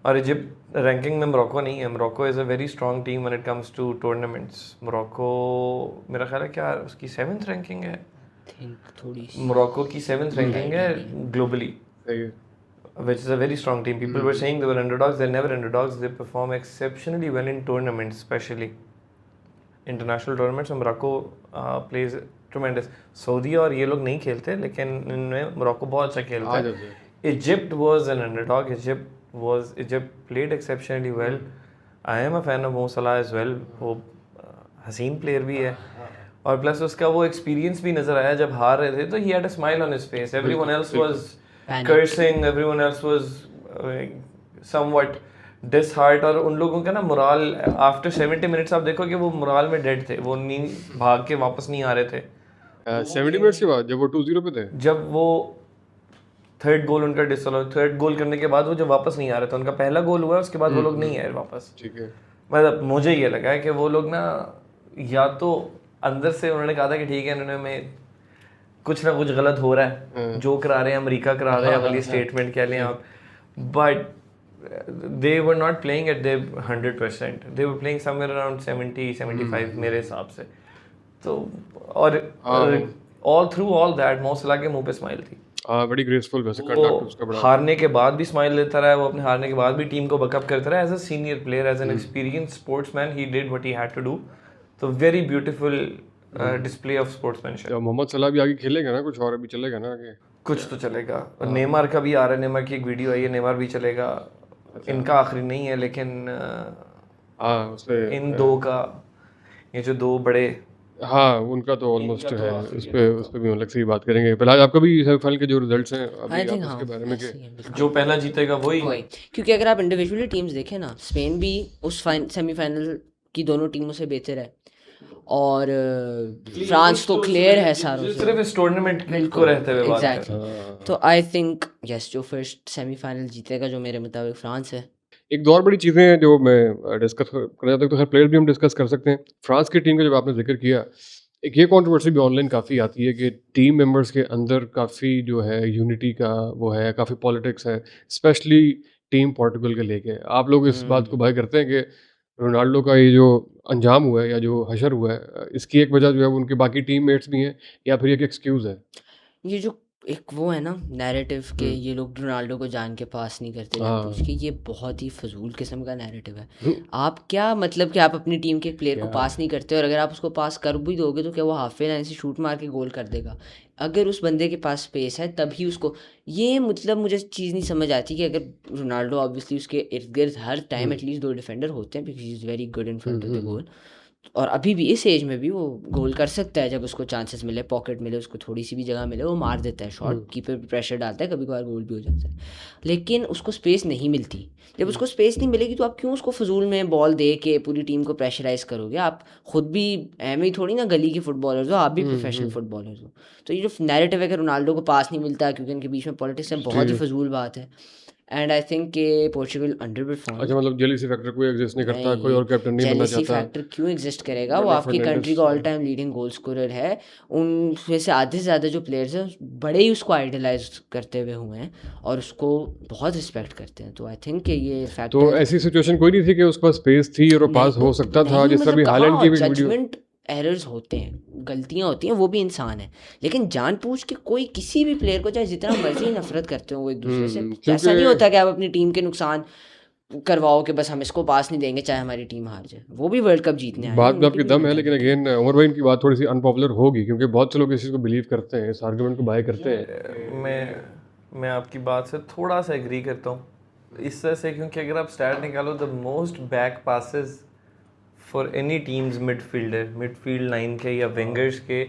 और Egypt ranking में Morocco नहीं है। Morocco is a very strong team when it comes to tournaments. Morocco मेरा ख्याल है क्या उसकी 7th ranking है, थोड़ी मोरक्को की 7th रैंकिंग है ग्लोबली, सही है। which is a very strong team. People were saying they were underdogs. They're never underdogs. They perform exceptionally well in tournaments, especially international tournaments. Morocco plays tremendous. Saudi और ये लोग नहीं खेलते, लेकिन इनमें मोरक्को बहुत अच्छा खेलता है। Egypt was an underdog. Egypt played exceptionally well. I am a fan of Mo Salah as well. वो हसीन प्लेयर भी है, और प्लस उसका वो एक्सपीरियंस भी नजर आया जब हार रहे थे, तो he had a smile on his face. Everyone else was cursing, everyone else was somewhat disheartened, और उन लोगों का ना मोराल आफ्टर 70 मिनट्स आप देखो कि वो मोराल में डेड थे, वो नहीं भाग के वापस नहीं आ रहे थे। 70 मिनट्स के बाद जब वो 2-0 पे थे, जब वो थर्ड गोल उनका डिसअलाउ, थर्ड गोल करने के बाद वो जब वापस नहीं आ रहे थे, उनका पहला गोल हुआ उसके बाद वो लोग नहीं आए वापस। ठीक है। मतलब मुझे ये लगा है कि वो लोग ना या तो अंदर से उन्होंने कहा था कि ठीक है इन्होंने में कुछ ना कुछ गलत हो रहा है, जो करा रहे हैं अमेरिका करा रहे हैं वाली स्टेटमेंट कह लें आप, but they were not playing at their 100%, they were playing somewhere around 70-75 मेरे हिसाब से। तो और all through all that मो सलाह के मुंह पे स्माइल थी। बड़ी ग्रेसफुल वैसे वो कंडक्ट उसका बड़ा। हारने के बाद भी स्माइल लेता रहा, वो अपने हारने के बाद भी टीम को बैकअप करता रहा। As a senior player, as an experience sportsman, he did what he had to do. तो very beautiful display of sportsmanship. Mohamed Salah भी आगे खेलेगा ना, कुछ और अभी चलेगा ना आगे? कुछ तो चलेगा। और नेमार का भी आ रहा है, नेमार की एक वीडियो आई है, नेमार भी चलेगा। इनका आखिरी नहीं है, लेकिन इन दो का, ये जो दो बड़े, हाँ उनका तो ऑलमोस्ट है। उस पे भी हम लोग से बात करेंगे। पहले आज आपका भी सेमीफाइनल के जो रिजल्ट्स हैं अभी आप उसके बारे में के जो पहला जीतेगा वही। क्योंकि अगर आप इंडिविजुअली टीम्स देखें ना, स्पेन भी उस सेमीफाइनल की दोनों टीमों से बेहतर है, और फ्रांस तो क्लियर है सारों से, सिर्फ इस टूर्नामेंट को रहते हुए बात कर रहे हैं। तो आई थिंक यस, जो फर्स्ट सेमीफाइनल जीतेगा जो मेरे मुताबिक फ्रांस है। एक दो और बड़ी चीज़ें हैं जो मैं डिस्कस करना चाहता हूँ, तो खैर प्लेयर भी हम डिस्कस कर सकते हैं। फ्रांस की टीम का जब आपने जिक्र किया, एक ये कंट्रोवर्सी भी ऑनलाइन काफ़ी आती है कि टीम मेंबर्स के अंदर काफ़ी जो है यूनिटी का वो है, काफ़ी पॉलिटिक्स है, स्पेशली टीम पोर्टुगल के लेके। आप लोग इस बात को भाई करते हैं कि रोनाल्डो का ये जो अंजाम हुआ है या जो हशर हुआ है, इसकी एक वजह जो है वो उनके बाकी टीममेट्स भी हैं, या फिर एक एक्सक्यूज़ है? ये जो एक वो है ना नैरेटिव के ये लोग रोनाल्डो को जान के पास नहीं करते जानबूझ के, ये बहुत ही फजूल किस्म का नैरेटिव है। आप क्या मतलब कि आप अपनी टीम के एक प्लेयर को पास नहीं करते, और अगर आप उसको पास कर भी दोगे तो क्या वो हाफ लाइन से शूट मार के गोल कर देगा? अगर उस बंदे के पास स्पेस है तभी उसको, ये मतलब मुझे चीज़ नहीं समझ आती कि अगर रोनाल्डो ऑब्वियसली उसके इर्द गिर्द हर टाइम एटलीस्ट 2 डिफेंडर होते हैं, because he is very good in front of the goal, और अभी भी इस एज में भी वो गोल कर सकता है। जब उसको चांसेस मिले, पॉकेट मिले, उसको थोड़ी सी भी जगह मिले, वो मार देता है शॉट, कीपर पे प्रेशर डालता है, कभी कभार गोल भी हो जाता है। लेकिन उसको स्पेस नहीं मिलती। जब उसको स्पेस नहीं मिलेगी तो आप क्यों उसको फजूल में बॉल दे के पूरी टीम को प्रेशराइज करोगे? आप खुद भी एम ही थोड़ी ना गली के फुटबॉलर्स हो, आप भी प्रोफेशनल फुटबॉलर्स हो। तो ये जो नैरेटिव है कि रोनाल्डो को पास नहीं मिलता क्योंकि इनके बीच में पॉलिटिक्स है, बहुत ही फजूल बात है। एंड आई थिंक कि पोर्चुगल अंडर परफॉर्म। अच्छा, मतलब जेलसी फैक्टर कोई एग्जिस्ट नहीं करता, कोई और कैप्टन नहीं बनना चाहता? फैक्टर क्यों एग्जिस्ट करेगा? वो आपकी कंट्री का all time leading goal scorer है। उनमें से आधे से ज़्यादा जो प्लेयर्स हैं बड़े ही उसको आइडलाइज करते हुए हुए हैं और उसको बहुत रिस्पेक्ट करते हैं। तो आई थिंक कि ये फैक्टर, तो ऐसी सिचुएशन कोई नहीं थी कि उसके पास स्पेस थी और वो पास हो सकता था, जिस तरह भी हालैंड की भी वीडियो। एरर्स होते हैं, गलतियां होती हैं, वो भी इंसान है, लेकिन जानबूझ के कोई किसी भी प्लेयर को चाहे जितना मर्जी नफरत करते हो वो एक दूसरे से, ऐसा नहीं होता कि आप अपनी टीम के नुकसान करवाओ कि बस हम इसको पास नहीं देंगे चाहे हमारी टीम हार जाए। वो भी वर्ल्ड कप जीतने आए हैं, बात में आपकी दम है, लेकिन अगेन उमर भाई इनकी बात थोड़ी सी अनपॉपुलर होगी क्योंकि बहुत से लोग इस चीज़ को बिलीव करते हैं, इस आर्गुमेंट को बाय करते हैं। मैं आपकी बात से थोड़ा सा एग्री करता हूँ इस तरह से, क्योंकि अगर आप स्टैट निकालो, the most back passes for any teams midfield line के या विंगर्स के,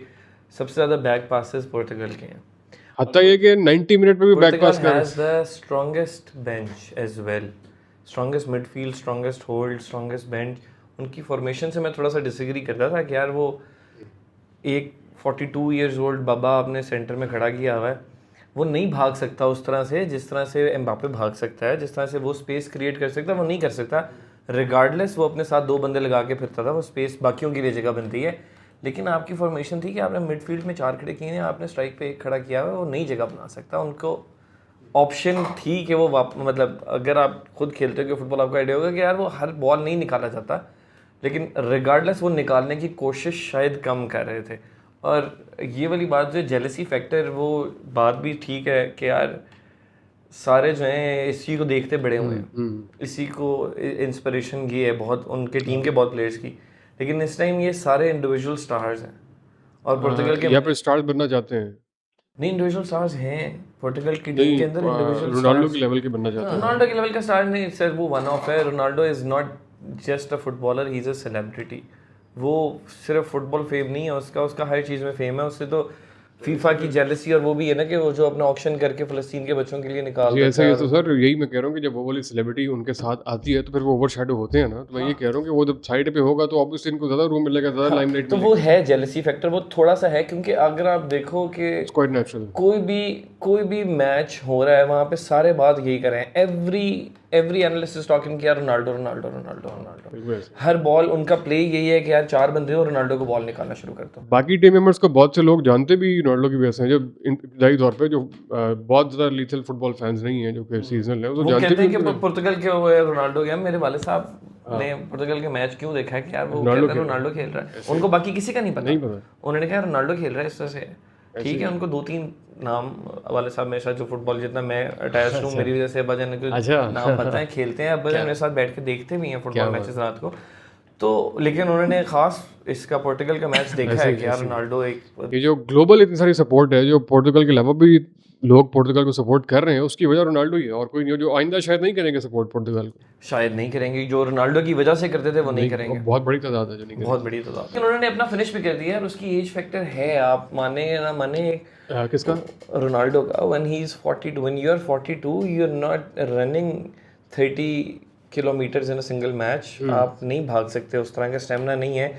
सबसे ज़्यादा बैक पासेस पोर्टुगल के हैं। हत्ता ये कि 90 मिनट में भी बैक पास कर। Has the strongest bench as well, strongest midfield, strongest hold, strongest bench. उनकी फॉर्मेशन से मैं थोड़ा सा डिसएग्री करता था कि यार वो एक 42 ईयर्स ओल्ड बाबा अपने सेंटर में खड़ा किया हुआ है, वो नहीं भाग सकता उस तरह से जिस तरह से एम्बापे भाग सकता है, जिस तरह से वो स्पेस क्रिएट कर सकता है, वो नहीं कर सकता। रिगार्डलेस वो अपने साथ 2 बंदे लगा के फिरता था, वो स्पेस बाकियों के लिए जगह बनती है। लेकिन आपकी फॉर्मेशन थी कि आपने मिडफील्ड में 4 खड़े किए हैं, आपने स्ट्राइक पे 1 खड़ा किया हुआ है, वो नई जगह बना सकता। उनको ऑप्शन थी कि वो मतलब अगर आप खुद खेलते हो कि फुटबॉल, आपको आइडिया होगा कि यार वो हर बॉल नहीं निकाला जाता, लेकिन रिगार्डलेस वो निकालने की कोशिश शायद कम कर रहे थे। और ये वाली बात जो जेलसी फैक्टर, वो बात भी ठीक है कि यार सारे जो हैं इसी को देखते बड़े हुए हैं, इसी को इंस्पिरेशन की है बहुत उनके टीम के बहुत प्लेयर्स की, लेकिन इस टाइम ये सारे इंडिविजुअल स्टार्स हैं और पोर्टुगल के यहाँ पे स्टार्स बनना चाहते हैं। नहीं, इंडिविजुअल स्टार्स हैं पोर्टुगल की टीम के अंदर, इंडिविजुअल रोनाल्डो के लेवल के बनना चाहते हैं। रोनाल्डो के लेवल का स्टार नहीं सर, वो वन ऑफ है। Ronaldo is not just a footballer, he is a celebrity. वो सिर्फ फुटबॉल फेम नहीं है उसका हर चीज़ में फेम है। उससे तो फीफा की जेलसी और वो भी है ना कि वो जो अपना ऑक्शन करके फ़लस्तीन के बच्चों के लिए निकाल देता है। ऐसा ही तो सर, यही मैं कह रहा हूँ कि जब वो वाली सेलिब्रिटी उनके साथ आती है तो फिर वो ओवरशैडो होते हैं ना। तो मैं ये कह रहा हूँ कि वो जब साइड पे होगा तो ऑब्वियसली इनको ज़्यादा रूम मिलेगा, ज़्यादा लाइमलाइट तो वो है जेलसी फैक्टर, वो थोड़ा सा है, क्योंकि अगर आप देखो कि क्वाइट नेचुरल, कोई भी मैच हो रहा है वहाँ पे सारे बात यही कर रहे हैं। एवरी एनालिस्ट इज टॉकिंग कि यार रोनाल्डो रोनाल्डो रोनाल्डो रोनाल्डो, हर बॉल उनका प्ले यही है कि यार 4 बंदे हो, रोनाल्डो को बॉल निकालना शुरू करता हूँ। बाकी टीम मेंबर्स को बहुत से लोग जानते भी रोनाल्डो की वजह से हैं, जो इंतजाई तौर पे जो बहुत ज़्यादा लीथल फुटबॉल फैंस नहीं हैं, जो कि सीजनल है, वो वो जानते कहते हैं भी कि पुर्तगाल के वो है रोनाल्डो गया। मेरे वाले साहब ने पुर्तगाल के मैच क्यों देखा है कि यार वो कहते हैं रोनाल्डो खेल रहा है, उनको बाकी किसी का नहीं नहीं पता। पता। उन्होंने कहा रोनाल्डो खेल रहा है, इस तरह से ठीक है। उनको 2-3 नाम वाले साहब मेरे साथ, जो फुटबॉल जितना मैं अटैच हूँ, मेरी वजह से अब्बाजान को नाम पता है, खेलते हैं, अब्बाजान मेरे साथ बैठ के देखते भी हैं फुटबॉल मैचेस रात को। तो लेकिन उन्होंने खास इसका पोर्टुगल का मैच देखा है कि यार रोनाल्डो एक ये जो ग्लोबल इतनी सारी सपोर्ट है, जो पोर्टुगल के अलावा भी लोग पोर्टुगल को सपोर्ट कर रहे हैं, उसकी वजह रोनाल्डो ही है और कोई नहीं। जो आइंदा शायद नहीं करेंगे सपोर्ट पोर्टुगल को, शायद नहीं करेंगे, जो रोनाल्डो की वजह से करते थे वो नहीं करेंगे। बहुत बड़ी तादाद है जो नहीं बहुत बड़ी तादाद। लेकिन उन्होंने अपना फिनिश भी कर दिया यार, उसकी एज फैक्टर है, आप माने ना माने। किसका? रोनाल्डो का। When he is 42, when you are 42, you are not running 30 kilometres in a single match. आप नहीं भाग सकते, उस तरह का स्टेमिना नहीं है।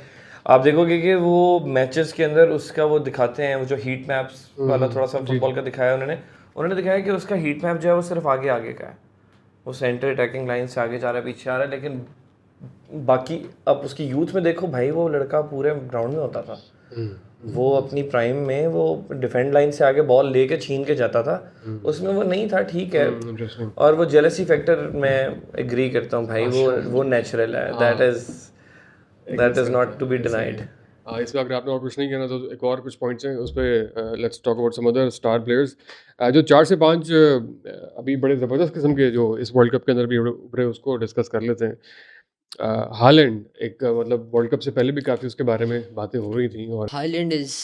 आप देखोगे कि वो मैचेस के अंदर उसका वो दिखाते हैं, वो जो हीट मैप्स वाला थोड़ा सा फुटबॉल का दिखाया उन्होंने दिखाया कि उसका हीट मैप जो है वो सिर्फ आगे आगे का है, वो सेंटर अटैकिंग लाइन से आगे जा रहा है, पीछे आ रहा है। लेकिन बाकी अब उसकी यूथ में देखो भाई, वो लड़का पूरे ग्राउंड में होता था। वो अपनी प्राइम में वो डिफेंड लाइन से आगे बॉल लेके छीन के जाता था, उसमें वो नहीं था, ठीक है। और वो जेलसी फैक्टर मैं एग्री करता हूँ भाई, वो नेचुरल है, that is not to be denied. इस वक्त अगर आपने और कुछ नहीं कहना तो एक और कुछ पॉइंट्स हैं उस पर। Let's talk about some other star players जो 4 से 5 अभी बड़े ज़बरदस्त किस्म के जो इस वर्ल्ड कप के अंदर भी उभरे, उसको डिस्कस कर लेते हैं। हालैंड एक मतलब वर्ल्ड कप से पहले भी काफ़ी उसके बारे में बातें हो रही थी। और हालैंड इज़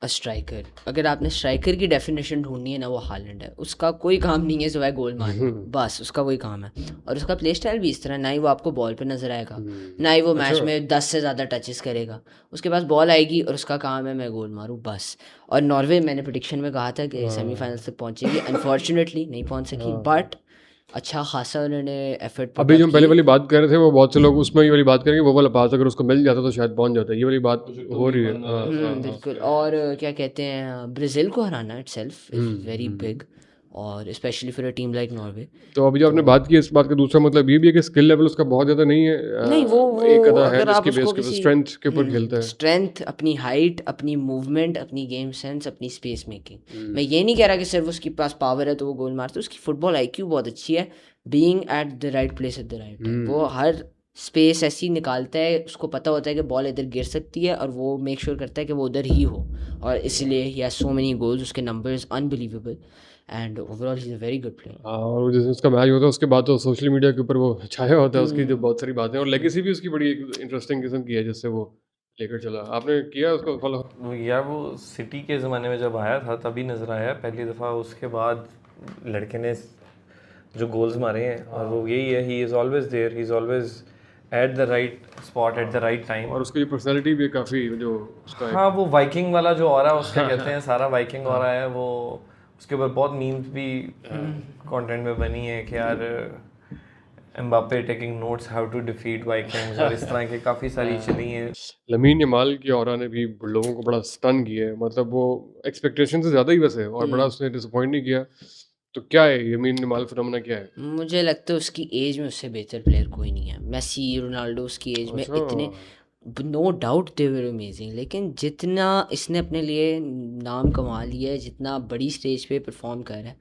अ स्ट्राइकर। अगर आपने स्ट्राइकर की डेफिनेशन ढूंढनी है ना, वो हालैंड है। उसका कोई काम नहीं है सिवाय गोल मारना, बस उसका वही काम है। और उसका प्ले स्टाइल भी इस तरह, ना ही वो आपको बॉल पे नजर आएगा, ना ही वो मैच में 10 से ज़्यादा टचेस करेगा। उसके पास बॉल आएगी और उसका काम है मैं गोल मारूँ, बस। और नॉर्वे मैंने प्रेडिक्शन में कहा था कि सेमीफाइनल तक पहुंचेगी, अनफॉर्चुनेटली नहीं पहुंच सकी, बट अच्छा खासा उन्होंने एफर्ट। अभी जो हम पहले वाली बात कर रहे थे, वो बहुत से लोग उसमें ये वाली बात करेंगे, वो वाला पास अगर उसको मिल जाता तो शायद पहुंच जाता है, ये वाली बात हो रही है। बिल्कुल। और क्या कहते हैं, ब्राज़ील को हराना इटसेल्फ इज़ वेरी बिग, और specially for a team like Norway. तो अभी जो आपने बात की, इस बात का दूसरा मतलब ये भी है कि स्किल लेवल उसका बहुत ज़्यादा नहीं है। नहीं, वो एक अदा है अगर आप जिसकी बेस उसको के किसी स्ट्रेंथ के ऊपर खेलता है। स्ट्रेंथ, अपनी हाइट, अपनी मूवमेंट, अपनी गेम सेंस, अपनी स्पेस मेकिंग। मैं ये नहीं कह रहा कि सिर्फ उसके पास पावर है तो वो गोल मारता है, उसकी फुटबॉल आईक्यू बहुत अच्छी है, being at the right place at the right time. वो हर स्पेस ऐसी निकालता है, उसको पता होता है कि बॉल इधर गिर सकती है, और वो मेक श्योर करता है कि वो उधर ही हो, और इसलिए he has so many goals. उसके numbers unbelievable, and overall he is a very good player. और जिस दिन उसका मैच होता है उसके बाद तो सोशल मीडिया के ऊपर वो छाया होता है, उसकी जो बहुत सारी बातें, और लेगेसी भी उसकी बड़ी इंटरेस्टिंग किस्म की है जिससे वो लेकर चला। आपने किया उसको फॉलो? यार वो सिटी के ज़माने में जब आया था तभी नज़र आया पहली दफ़ा, उसके बाद लड़के ने जो गोल्स मारे हैं, और वो यही है, he is always there, he is always at the right spot at the right time. और उसकी पर्सनैलिटी भी काफ़ी जो उसका हाँ, वो वाइकिंग वाला जो ऑरा उसका कहते हैं, सारा वाइकिंग ऑरा है वो। उसके ऊपर बहुत मीम्स भी कंटेंट में बनी है कि यार Mbappe taking notes how to defeat Vikings, और इस तरह की काफ़ी सारी चली हैं। लमीन यमाल की ऑरा ने भी लोगों को बड़ा स्टन किया है, मतलब वो एक्सपेक्टेशन से ज़्यादा ही वैसे, और बड़ा उसने डिसअपॉइंट नहीं किया। तो क्या है यमीन यमाल फिनोमेना, क्या है? मुझे लगता है उसकी एज में उससे बेहतर प्लेयर कोई नहीं है। मेसी, रोनाल्डो उसकी एज में इतने, no doubt they were amazing, लेकिन जितना इसने अपने लिए नाम कमा लिया है, जितना बड़ी स्टेज पे परफॉर्म कर रहा है,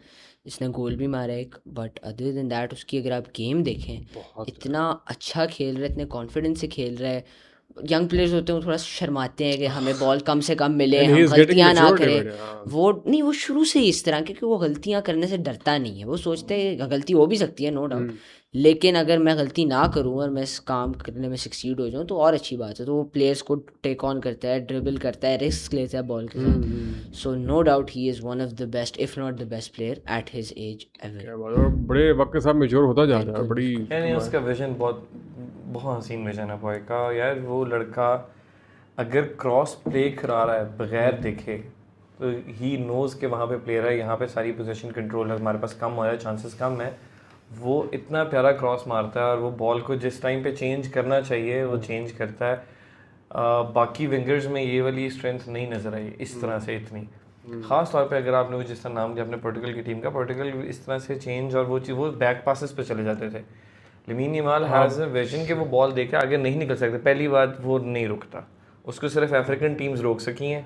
इसने गोल भी मारा एक, बट अदर देन दैट उसकी अगर आप गेम देखें, इतना अच्छा खेल रहा है, इतने कॉन्फिडेंस से खेल रहा है। यंग प्लेयर्स होते हैं वो थोड़ा शर्माते हैं कि हमें बॉल कम से कम मिले, हम गलतियां ना करें। वो नहीं, वो शुरू से ही इस तरह, क्योंकि वो गलतियां करने से डरता नहीं है। वो सोचते हैं गलती हो भी सकती है, नो डाउट, लेकिन अगर मैं गलती ना करूं और मैं इस काम करने में सक्सीड हो जाऊं तो और अच्छी बात है। तो वो प्लेयर्स को टेक ऑन करता है, ड्रिबल करता है, रिस्क लेता है बॉल के साथ। So no doubt he is one of the best, if not the best player at his age ever. और बड़े वक्त के साथ मैच्योर होता जा रहा है, बड़ी नहीं, उसका विजन बहुत बहुत हसीन विजन है बॉय का। यार वो लड़का अगर क्रॉस प्ले करा रहा है बगैर देखे, तो ही नोज़ के वहाँ पे प्लेयर है, यहाँ पे सारी पोजीशन कंट्रोल है, हमारे पास कम हो रहा है, चांसेस कम है। वो इतना प्यारा क्रॉस मारता है, और वो बॉल को जिस टाइम पे चेंज करना चाहिए वो चेंज करता है। बाकी विंगर्स में ये वाली स्ट्रेंथ नहीं नज़र आई इस तरह से इतनी, ख़ास तौर पे अगर आपने वो जिस तरह नाम किया अपने पोर्टुगल की टीम का, पोर्टुगल इस तरह से चेंज, और वो बैक पासेस पे चले जाते थे। Lamin Yamal has a vision कि वो बॉल देके आगे नहीं निकल सकते, पहली बात वो नहीं रुकता, उसको सिर्फ अफ्रीकन टीम्स रोक सकी हैं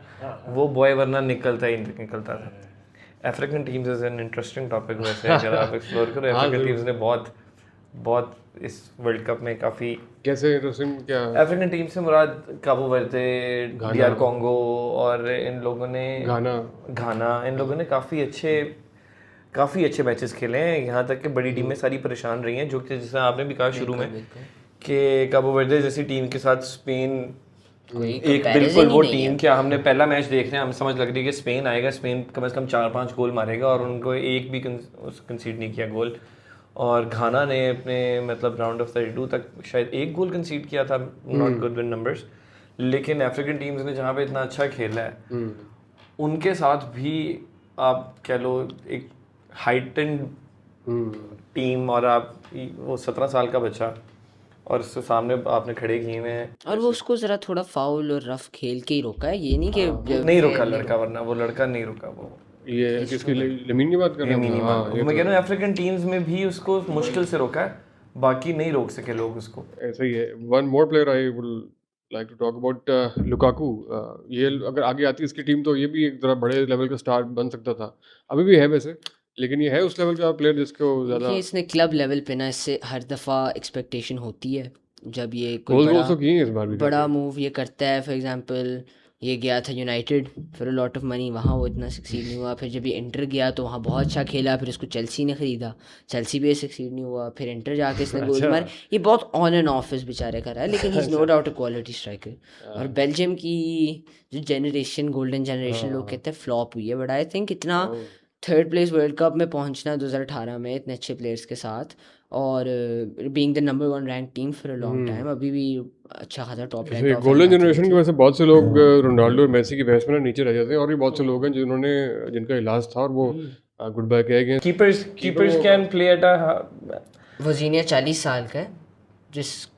वो बॉय, वरना निकलता था। African teams is an interesting topic वैसे अगर आप एक्सप्लोर करो। अफ्रीकन टीम्स ने बहुत इस वर्ल्ड कप में काफ़ी कैसे इंटरेस्टिंग क्या अफ्रीकन टीम से मुराद काबू वर्दे, डीआर कॉन्गो और इन लोगों ने घाना इन लोगों ने काफ़ी अच्छे मैचेस खेले हैं। यहाँ तक कि बड़ी टीमें सारी परेशान रही हैं, जो कि जैसा आपने भी कहा शुरू में कि काबू वर्दे जैसी टीम के साथ स्पेन एक बिल्कुल वो टीम, क्या हमने पहला मैच देख रहे हैं, हम समझ लग रही है कि स्पेन आएगा, स्पेन कम से कम 4-5 गोल मारेगा और उनको एक भी कंसीड नहीं किया गोल। और घाना ने अपने मतलब राउंड ऑफ 32 तक शायद एक गोल कंसीड किया था, नॉट गुड विद नंबर्स। लेकिन अफ्रीकन टीम्स ने जहाँ पे इतना अच्छा खेला है उनके साथ भी आप कह लो एक हाइटेंड टीम, और आप वो 17 साल का बच्चा और उसके सामने आपने खड़े किए हुए हैं, और वो उसको जरा थोड़ा फाउल और रफ खेल के ही रोका है, ये नहीं कि नहीं रोका लड़का, वरना वो लड़का नहीं रुका। वो ये किसकी लमीन की बात कर रहे हैं? हाँ, मैं कह रहा हूँ अफ्रीकन टीम्स में भी उसको मुश्किल से रोका है, बाकी नहीं रोक सके लोग उसको। ऐसा ही है। One more player I would like to talk about Lukaku. ये अगर आगे आती इसकी टीम तो ये भी एक जरा बड़े लेवल का स्टार बन सकता था, अभी भी है वैसे, लेकिन ये है उस लेवल का प्लेयर जिसको ज़्यादा इसने क्लब लेवल पे ना इससे हर दफ़ा एक्सपेक्टेशन होती है जब ये गोल कोई तो किए इस बार भी बड़ा मूव ये करता है। फॉर एग्जांपल ये गया था यूनाइटेड फिर लॉट ऑफ मनी, वहाँ वो इतना सक्सीड नहीं हुआ। फिर जब ये इंटर गया तो वहाँ बहुत अच्छा खेला, फिर उसको चेल्सी ने ख़रीदा, चेल्सी भी सक्सीड नहीं हुआ। फिर इंटर जाके इसने गोल मारे। ये बहुत ऑन एंड ऑफ इस बेचारे का रहा है, लेकिन he is no doubt a quality striker. और बेल्जियम की जो जनरेशन, गोल्डन जनरेशन लोग कहते हैं फ्लॉप हुई है, बट आई थिंक इतना थर्ड प्लेस वर्ल्ड कप में पहुंचना 2018 में इतने अच्छे प्लेयर्स के साथ, और being the number 1 rank team for a long time, अभी भी अच्छा खासा टॉप रैंक। गोल्डन जनरेशन की वजह से बहुत से लोग रोनाल्डो और मेसी की बहस में नीचे रह जाते हैं, और भी बहुत से लोग हैं जिनका इलाज था और वो गुड बाय कह गए। Keepers can play at a वजीनिया 40 साल का है,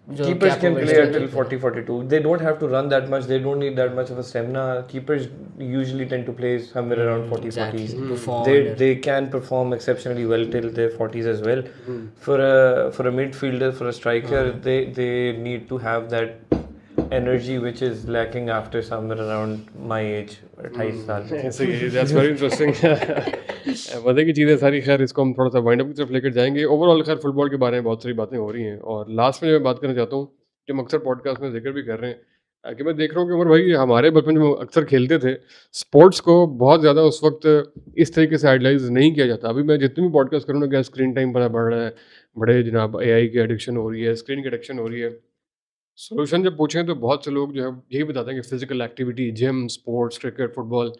keepers can play until 40-42. They don't have to run that much. They don't need that much of a stamina. Keepers usually tend to play somewhere around 40s. They can perform exceptionally well till their 40s as well. For a midfielder, for a striker, they need to have that energy which is lacking after somewhere around my age, 28 साल। That's very interesting. मज़े की चीज़ें सारी। खैर इसको हम थोड़ा सा वाइंड अप की तरफ लेकर जाएंगे। ओवरऑल खैर फुटबॉल के बारे में बहुत सारी बातें हो रही हैं, और लास्ट में जो मैं बात करना चाहता हूँ, जो हम अक्सर पॉडकास्ट में जिक्र भी कर रहे हैं, कि मैं देख रहा हूँ कि उमर भाई हमारे बचपन में अक्सर खेलते थे, स्पोर्ट्स को बहुत ज़्यादा उस वक्त इस तरीके से आइडलाइज नहीं किया जाता। अभी मैं जितनी भी पॉडकास्ट करूँ ना, क्या स्क्रीन टाइम बड़ा बढ़ रहा है, बड़े जनाब AI की एडिक्शन हो रही है, स्क्रीन की एडिक्शन हो रही है। सोल्यूशन जब पूछें तो बहुत से लोग जो है यही बताते हैं कि physical activity, gym, sports, cricket, football.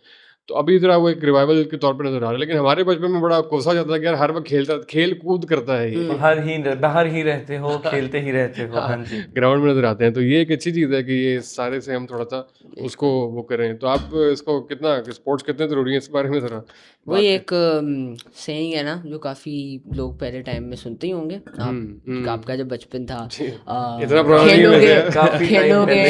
तो अभी ज़रा वो एक रिवाइवल के तौर पे नजर आ रहा है, लेकिन हमारे बचपन में बड़ा कोसा जाता है कि यार हर वक्त खेल कूद करता है ये, बाहर ही रहते हो, खेलते ही रहते हो। हाँ जी, ग्राउंड में नजर आते हैं। तो ये एक अच्छी चीज़ है कि ये सारे से हम थोड़ा सा उसको वो करें। तो आप इसको कितना स्पोर्ट्स कितने ज़रूरी है, इस बारे में ज़रा वही एक सेइंग है ना जो काफ़ी लोग पहले टाइम में सुनते ही होंगे। आपका जब बचपन था इतना पुराना नहीं है वैसे, खेलोगे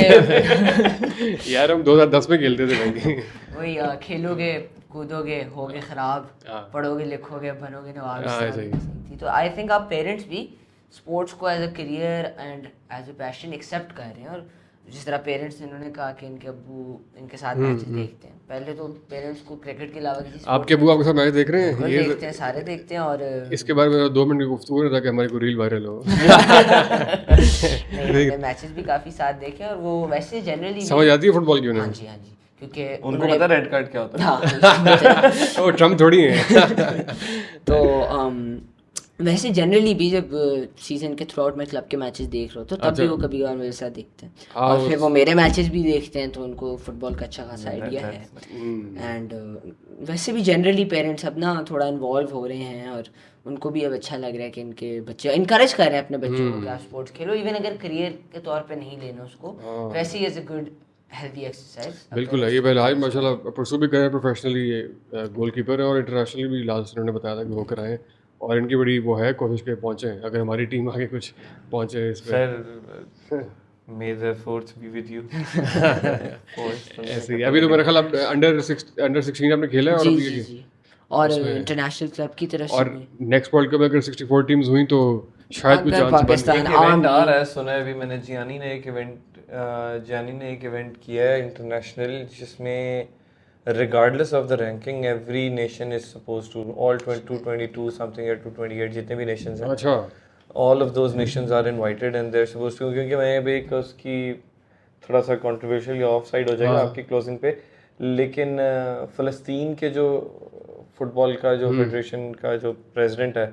यार हम 2010 में खेलते थे भाई। वही खेलोगे कूदोगे होगे ख़राब, पढ़ोगे लिखोगे बनोगे नवाब। तो आई थिंक आप पेरेंट्स भी स्पोर्ट्स को as a career and as a passion accept कर रहे हैं। और जिस तरह पेरेंट्स ने उन्होंने कहा कि इनके अब्बू इनके साथ मैचेस देखते हैं, पहले तो पेरेंट्स को क्रिकेट के अलावा किसी आपके अब्बू आपके साथ मैच देख रहे हैं? ये देखते हैं, सारे देखते हैं। और इसके बारे में 2 मिनट की गुफ्तगू है ताकि हमारी कोई रील वायरल हो। मैचेस भी काफ़ी साथ देखे, और वो वैसे जनरली समझ आती है फुटबॉल की उन्हें। हाँ जी, क्योंकि उनको पता रेड कार्ड क्या होता है। हाँ वो ट्रम्प थोड़ी है। तो वैसे जनरली भी जब सीजन के थ्रू आउट मैं क्लब के मैचेस देख रहा हूँ तो तब भी वो कभी कभार मेरे साथ देखते हैं, और फिर वो मेरे मैचेस भी देखते हैं, तो उनको फुटबॉल का अच्छा खासा आइडिया है। एंड वैसे भी जनरली पेरेंट्स अब ना थोड़ा इन्वॉल्व हो रहे हैं, और उनको भी अब अच्छा लग रहा है कि इनके बच्चे इनकरेज कर रहे हैं अपने बच्चों को कि आप स्पोर्ट्स खेलो, इवन अगर करियर के तौर पे नहीं लेना उसको, वैसे ही as a good healthy exercise. बिल्कुल है। ये पहले आज माशाल्लाह परसों भी करे प्रोफेशनली, ये गोलकीपर है, और इंटरनेशनली भी लास्ट उन्होंने बताया था कि वो कराएं, और इनकी बड़ी वो है कोशिश के पहुँचे, अगर हमारी टीम आगे कुछ पहुँचे इस पर। May the force be with you। ऐसे ही अभी तो मेरा ख्याल अंडर 16 आपने खेला है, और इंटरनेशनल क्लब की तरफ से, और नेक्स्ट वर्ल्ड कप में अगर 64 टीम्स हुई तो शायद कुछ चांस पाकिस्तान आ रहा है। सुना है अभी मैंने, जियानी ने एक इवेंट जानी ने एक इवेंट किया है इंटरनेशनल जिसमें regardless of the ranking every nation is supposed to all 222 something or 228 जितने भी nations हैं अच्छा all of those nations are invited and they're supposed to क्योंकि मैं भी एक उसकी थोड़ा सा controversial या ऑफ साइड हो जाएगा आपकी क्लोजिंग पे लेकिन फ़लस्तीन के जो फुटबॉल का जो फेडरेशन का जो प्रेसिडेंट है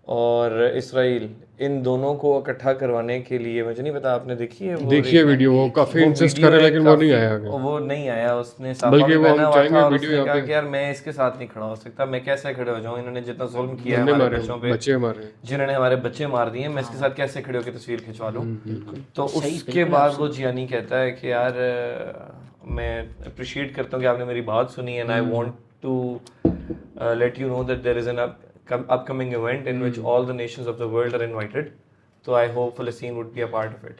और इसराइल इन दोनों को इकट्ठा करवाने के लिए मुझे नहीं पता आपने देखी है वो देखिए वीडियो वो काफी इंसिस्ट कर रहे हैं लेकिन वो नहीं आया आगे वो नहीं आया उसने साफा बल्कि भी वो हम पहना हुआ चाहेंगे था और वीडियो उसने यहाँ कहा पे- कि यार मैं इसके साथ नहीं खड़ा हो सकता मैं कैसे खड़े हो जाऊं इन्होंने जितना जुल्म किया है बंदे हमारे मारे बच्चों पे बच्चे मारे जिन्होंने हमारे बच्चे मार दिए मैं इसके साथ कैसे खड़े होकर तस्वीर खिंचवा लूं तो उसके बाद वो जियानी कहता है कि यार मैं अप्रिशिएट करता हूं कि आपने मेरी बात सुनी and I want to let you know that there is an upcoming event in which all the nations of the world are invited so I hope Palestine would be a part of it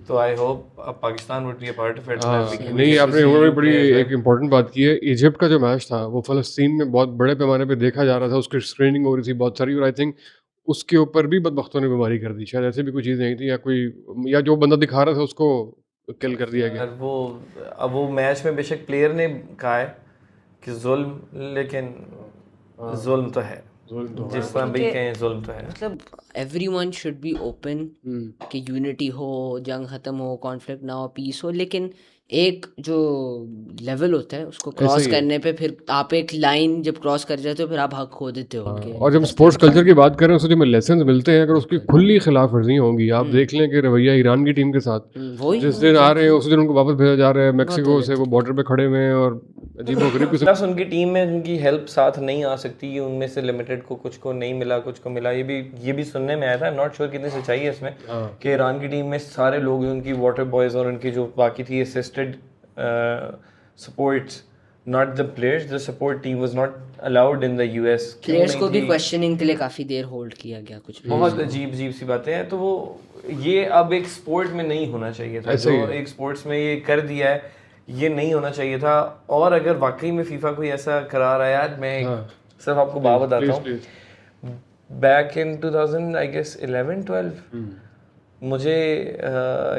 so I hope Pakistan would be a part of it नहीं आपने और बड़ी एक important बात की है Egypt का जो मैच था वो फ़लस्तीन में बहुत बड़े पैमाने पे देखा जा रहा था उसकी स्क्रीनिंग हो रही थी बहुत सारी और आई थिंक उसके ऊपर भी बदबख्तों ने बीमारी कर दी शायद ऐसे भी कोई चीज़ नहीं थी या कोई या जो बंदा दिखा रहा था उसको किल कर दिया गया अब वो मैच में बेशक प्लेयर ने कहा है कि जुल्म लेकिन जुल्म तो है जिस तरह भी कहें जुल्म तो है मतलब एवरीवन शुड बी ओपन कि यूनिटी हो जंग खत्म हो कॉन्फ्लिक्ट ना हो पीस हो लेकिन एक जो लेवल होता है उसको क्रॉस करने पे फिर आप एक लाइन जब क्रॉस कर जाते हो फिर आप हक खो देते हो उनके और जब स्पोर्ट्स कल्चर की बात करें उससे जो लेसन मिलते हैं अगर उसकी खुली खिलाफ वर्जियाँ होंगी आप देख लें कि रवैया ईरान की टीम के साथ वही जिस दिन आ रहे हैं उस दिन उनको वापस भेजा जा रहा है मैक्सिको से वो बॉर्डर पे खड़े हुए हैं और अजीब किस्म प्लस उनकी टीम में उनकी हेल्प साथ नहीं आ सकती उनमें से लिमिटेड को कुछ को नहीं मिला कुछ को मिला ये भी सुनने में आया था नॉट श्योर कितनी सच्चाई है इसमें कि ईरान की टीम में सारे लोग उनकी वाटर बॉयज और उनकी जो बाकी थी assisted supports not the players the support team was not allowed in the US players को भी क्वेश्चनिंग के लिए काफी देर होल्ड किया गया कुछ बहुत अजीब सी बातें हैं तो वो ये अब एक स्पोर्ट में नहीं होना चाहिए था जो एक स्पोर्ट्स में ये कर दिया है ये नहीं होना चाहिए था और अगर वाकई में फीफा कोई ऐसा करा रहा है यार मैं सिर्फ आपको बात बताता हूँ बैक इन 2000 आई गेस 11-12 मुझे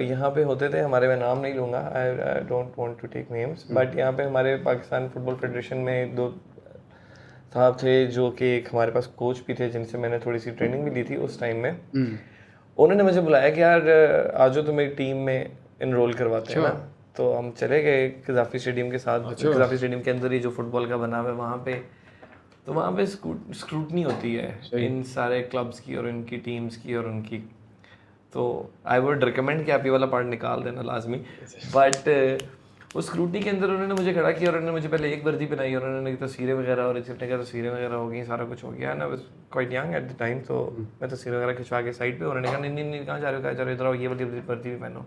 यहाँ पे होते थे हमारे मैं नाम नहीं लूँगा I don't want to take names but यहाँ पे हमारे पाकिस्तान फुटबॉल फेडरेशन में दो साहब थे जो कि एक हमारे पास कोच भी थे जिनसे मैंने थोड़ी सी ट्रेनिंग भी ली थी उस टाइम में उन्होंने मुझे बुलाया कि यार आज जो तुम्हें टीम में इनरोल करवाते हैं ना तो हम चले गए कज़ाफ़ी स्टेडियम के साथ कज़ाफ़ी स्टेडियम के अंदर ही जो फुटबॉल का बना हुआ है वहाँ पे तो वहाँ पे स्क्रूटनी होती है इन सारे क्लब्स की और इनकी टीम्स की और उनकी तो आई वुड रिकमेंड कि आप ये वाला पार्ट निकाल देना लाजमी बट उस स्क्रूटनी के अंदर उन्होंने मुझे खड़ा किया और उन्होंने मुझे पहले एक वर्दी पहनाई और उन्होंने तस्वीरें वगैरह और इजिप्ट का तस्वीरें वगैरह हो गई सारा कुछ हो गया ना बस quite young eight the time तो मैं तस्वीरें वगैरह खिंचवा के साइड पे उन्होंने कहा नहीं कहाँ जा रहे हो इधर आओ ये वाली वर्दी भी पहनो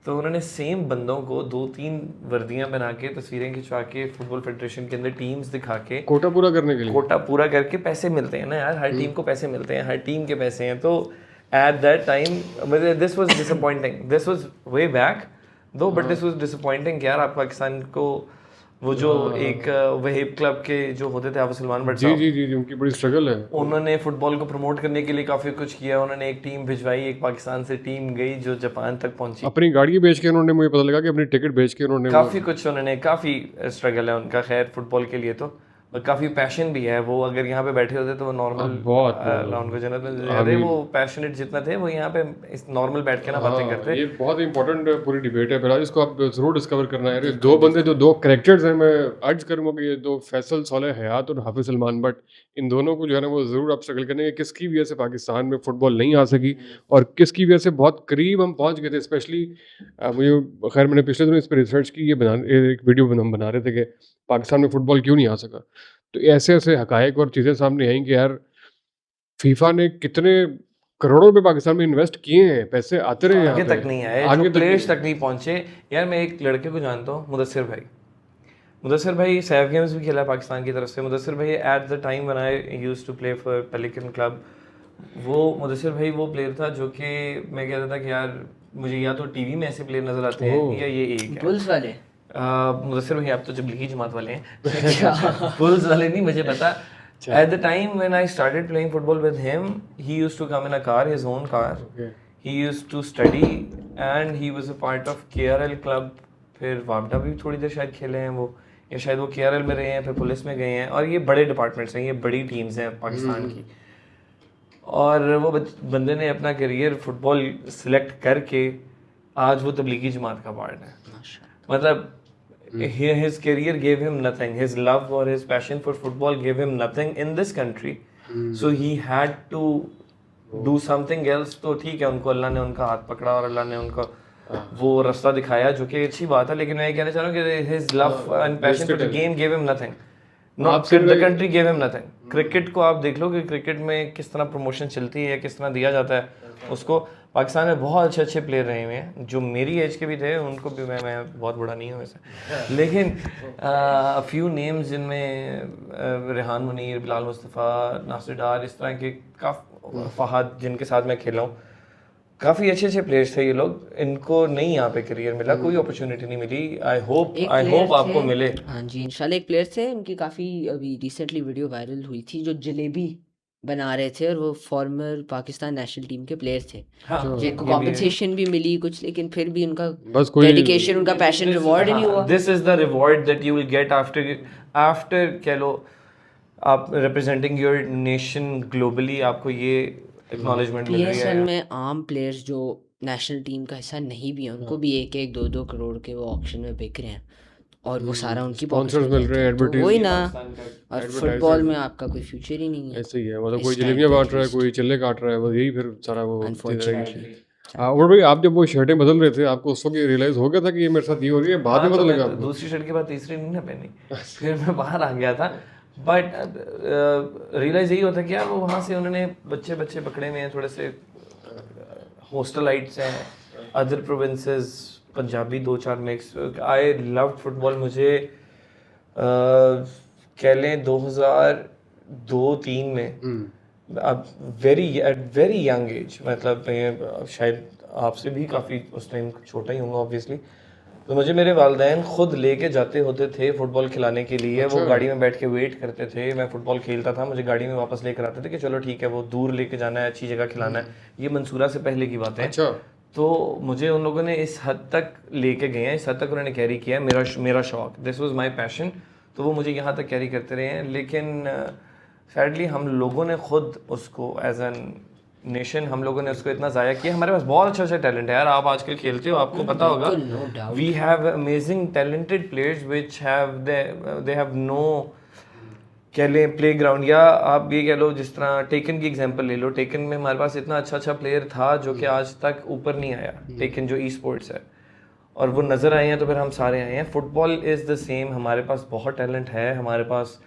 तो उन्होंने सेम बंदों को 2-3 वर्दियां बना के तस्वीरें खिंचवा के फुटबॉल फेडरेशन के अंदर टीम्स दिखा के कोटा पूरा करने के लिए कोटा पूरा करके पैसे मिलते हैं ना यार हर टीम को पैसे मिलते हैं हर टीम के पैसे हैं तो at that time this was disappointing this was way back दो बट दिस वाज डिसअपॉइंटिंग यार आप पाकिस्तान को वो जो एक वहीब क्लब के जो होते थे हाफिज सलमान भट्ट साहब जी उनकी बड़ी स्ट्रगल है उन्होंने फुटबॉल को प्रमोट करने के लिए काफी कुछ किया उन्होंने एक टीम भिजवाई एक पाकिस्तान से टीम गई जो जापान तक पहुंची अपनी गाड़ी बेच के उन्होंने मुझे पता लगा कि अपनी टिकट बेच के उन्होंने काफी कुछ उन्होंने काफी स्ट्रगल है उनका खैर फुटबॉल के लिए तो और काफी पैशन भी है वो अगर यहाँ पे बैठे होते तो वो नॉर्मल उनको जनरल वो पैशनेट जितना थे वो यहाँ पे नॉर्मल बैठ के ना बातें करते ये बहुत इंपॉर्टेंट पूरी डिबेट है फिलहाल इसको आप जरूर डिस्कवर करना है दो बंदे जो दो कैरेक्टर्स हैं मैं अर्ज करूंगा कि ये दो फैसल सालेह हयात और हाफिज सलमान बट इन दोनों को जो है ना वो ज़रूर आप स्ट्रगल करेंगे किसकी वजह से पाकिस्तान में फुटबॉल नहीं आ सकी और किसकी वजह से बहुत करीब हम पहुंच गए थे स्पेशली मुझे खैर मैंने पिछले दिनों इस पर रिसर्च की ये एक वीडियो हम बना रहे थे कि पाकिस्तान में फुटबॉल क्यों नहीं आ सका तो ऐसे ऐसे हकायक और चीज़ें सामने आई कि यार फीफा ने कितने करोड़ों रुपए पाकिस्तान में इन्वेस्ट किए हैं पैसे आते रहे आगे तक नहीं आए आगे प्लेयर्स तक नहीं पहुंचे यार मैं एक लड़के को जानता हूँ मुदस्सिर भाई सैफ गेम्स भी खेला पाकिस्तान की तरफ से मुदस्सिर भाई at the time when I used to play for Pelican club वो मुदस्सिर भाई वो प्लेयर था जो कि मैं कहता था कि यार मुझे या तो टीवी में ऐसे प्लेयर नजर आते हैं या ये एक है बुल्स वाले मुदस्सिर भाई आप तो जब लीगी जमात वाले हैं बुल्स वाले नहीं मुझे पता at the time when I started playing football with him he used to come in a car his own car he used to study and he was a part of KRL club, फिर वापडा भी थोड़ी देर शायद खेले हैं वो, या शायद वो KRL में रहे हैं, फिर पुलिस में गए हैं, और ये बड़े डिपार्टमेंट्स हैं, ये बड़ी टीम्स हैं पाकिस्तान की। और वो बंदे ने अपना करियर फुटबॉल सिलेक्ट करके आज वो तबलीगी जमात का पार्ट है। मतलब his career gave him nothing, his love or his passion for football gave him nothing in this country, so he had to do something else। तो ठीक है, उनको अल्लाह ने उनका हाथ पकड़ा और अल्लाह ने उनको वो रास्ता दिखाया, जो कि अच्छी बात है, लेकिन मैं ये कहना चाह रहा हूँ कि his love and passion for the game gave him nothing, not the country gave him nothing। Cricket को आप देख लो कि क्रिकेट में किस तरह प्रमोशन चलती है, किस तरह दिया जाता है उसको। पाकिस्तान में बहुत अच्छे अच्छे प्लेयर रहे हुए हैं जो मेरी एज के भी थे, उनको भी मैं बहुत बड़ा नहीं हूँ वैसे, लेकिन फ्यू नेम्स जिनमें रेहान मुनीर, बिलाल मुस्तफ़ा, नासिर डार, इस तरह के फहद जिनके साथ मैं खेला हूँ, काफ़ी अच्छे अच्छे प्लेयर्स थे ये लोग, इनको नहीं यहाँ पे करियर मिला, कोई अपॉर्चुनिटी नहीं मिली। आई होप आपको मिले। हाँ जी, इंशाल्लाह। एक प्लेयर थे, उनकी काफ़ी अभी रिसेंटली वीडियो वायरल हुई थी, जो जलेबी बना रहे थे, और वो फॉर्मर पाकिस्तान नेशनल टीम के प्लेयर थे, जिनको कॉम्पनसेशन भी मिली कुछ, लेकिन फिर भी उनका बस कोई डेडिकेशन, उनका पैशन रिवॉर्ड नहीं हुआ। This is the reward that you will get after कह लो आप रिप्रेजेंटिंग योर नेशन ग्लोबली, आपको ये एक्नॉलेजमेंट मिल रही है। PSL में आम प्लेयर्स जो नेशनल टीम का हिस्सा नहीं भी है, उनको भी 1-1 2-2 करोड़ के वो ऑक्शन में बिक रहे हैं, और वो सारा उनकी स्पॉन्सर्स मिल रहे हैं, तो वही ना। एडवर्टाइज, और फुटबॉल में आपका कोई फ्यूचर ही नहीं है। ऐसे ही है, मतलब कोई इस time जलेबियां पे बांट रहा है, at कोई चिल्ले काट रहा है, बस यही फिर सारा वो Unfortunately। और भाई आप जब वो शर्टें बदल रहे थे, आपको उस वक्त रियलाइज हो गया था कि ये मेरे साथ ये हो रही है? बाद में हाँ, पता तो लगा मैं आपको? दूसरी शर्ट के बाद तीसरी नहीं ना पहनी, फिर मैं बाहर आ गया था। बट रियलाइज यही होता है कि यार वो वहाँ से उन्होंने बच्चे पकड़े हुए हैं, थोड़े से हॉस्टलाइट्स हैं, other provinces, Punjabi 2-4 mix. I love football. मुझे कह लें 2002-03 में, अब एट वेरी यंग एज, मतलब मैं शायद आपसे भी काफ़ी उस टाइम छोटा ही हूँगा ऑब्वियसली, तो मुझे मेरे वालिदैन खुद लेके जाते होते थे फुटबॉल खिलाने के लिए। वो गाड़ी में बैठ के वेट करते थे, मैं फुटबॉल खेलता था, मुझे गाड़ी में वापस लेकर आते थे कि चलो ठीक है, वो दूर लेके जाना है, अच्छी जगह खिलाना है। ये मंसूरा से पहले की बात है। अच्छा, तो मुझे उन लोगों ने इस हद तक लेके गए हैं, इस हद तक उन्होंने कैरी किया है। मेरा शौक, दिस वाज माय पैशन, तो वो मुझे यहाँ तक कैरी करते रहे हैं। लेकिन सैडली हम लोगों ने खुद उसको एज एन नेशन, हम लोगों ने उसको इतना ज़ाया किया। हमारे पास बहुत अच्छा टैलेंट है यार, आप आजकल खेलते हो, आपको पता होगा। We have amazing talented players which have they have no कह लें प्ले ग्राउंड, या आप ये कह लो जिस तरह टेकन की एग्जांपल ले लो। टेकन में हमारे पास इतना अच्छा प्लेयर था जो कि आज तक ऊपर नहीं आया। टेकन जो ई स्पोर्ट्स है, और वो नज़र आए हैं तो फिर हम सारे आए हैं। फुटबॉल इज़ द सेम, हमारे पास बहुत टैलेंट है, हमारे पास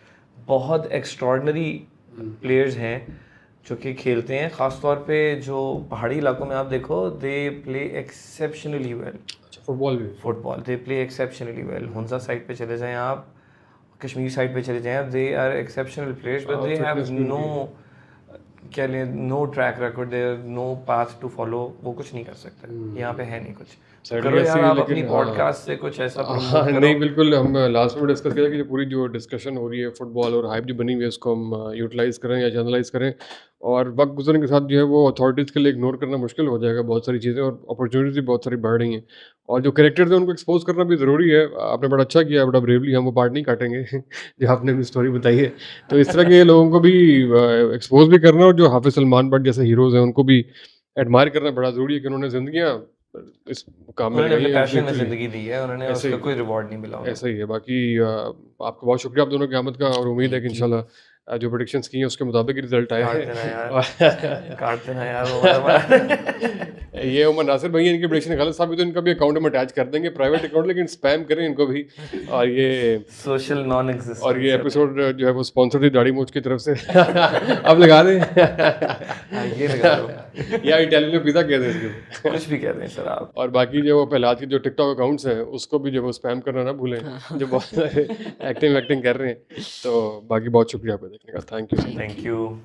बहुत एक्स्ट्रॉर्डनरी प्लेयर्स हैं जो कि खेलते हैं। ख़ास तौर पे जो पहाड़ी इलाकों में आप देखो, they play exceptionally well. Football they play exceptionally well. Hunza side पे चले जाएं आप, कश्मीर साइड पे चले जाएं, they are exceptional players, but they have no कह लें no track record, there no path to follow. वो कुछ नहीं कर सकते, यहाँ पे है नहीं कुछ। करो यार आप अपनी पॉडकास्ट से कुछ ऐसा हाँ, नहीं बिल्कुल। हम लास्ट में डिस्कस किया कि जो पूरी जो डिस्कशन हो रही है फुटबॉल और हाइप जो बनी हुई है, उसको हम यूटिलाइज करें या जनरलाइज करें, और वक्त गुजरने के साथ जो है वो अथॉरिटीज़ के लिए इग्नोर करना मुश्किल हो जाएगा बहुत सारी चीज़ें, और अपॉर्चुनिटीज़ भी बहुत सारी बढ़ रही हैं, और जो कैरेक्टर थे उनको एक्सपोज करना भी ज़रूरी है। आपने बड़ा अच्छा किया, बड़ा ब्रेवली। हम वो पार्ट नहीं काटेंगे जो आपने अपनी स्टोरी बताई है। तो इस तरह के लोगों को भी एक्सपोज भी करना, और जो हाफिज़ सलमान बट जैसे हीरोज़ हैं उनको भी एडमायर करना बड़ा ज़रूरी है कि उन्होंने ज़िंदगियाँ इस काम में लगाई हैं, पैशन में ज़िंदगी दी है उन्होंने, उसका कोई रिवॉर्ड नहीं मिला। ऐसा ही है। बाकी आपका बहुत शुक्रिया आप दोनों की आमद का, और उम्मीद है कि इंशाल्लाह जो प्रेडिक्शंस की हैं उसके मुताबिक रिजल्ट आए हैं। काटते ना यार ये उमर नासिर भाई, इनकी प्रेडिक्शन गलत साबित तो इनका भी अकाउंट में अटैच कर देंगे, प्राइवेट अकाउंट, लेकिन स्पैम करें इनको भी। और ये सोशल नॉन एग्जिस्टेंस, और ये एपिसोड जो है वो स्पॉन्सर थी दाढ़ी मूंछ की तरफ से। अब लगा दें ये लगा दो या इटालियन में पिज़्ज़ा कह दें इसको, कुछ भी कह दें सर आप। और बाकी जो पहलाद की जो टिकटॉक अकाउंट्स हैं उसको भी जो वो स्पैम करना ना भूलें, जो बहुत एक्टिंग कर रहे हैं। तो बाकी बहुत शुक्रिया आपका देखने का, थैंक यू।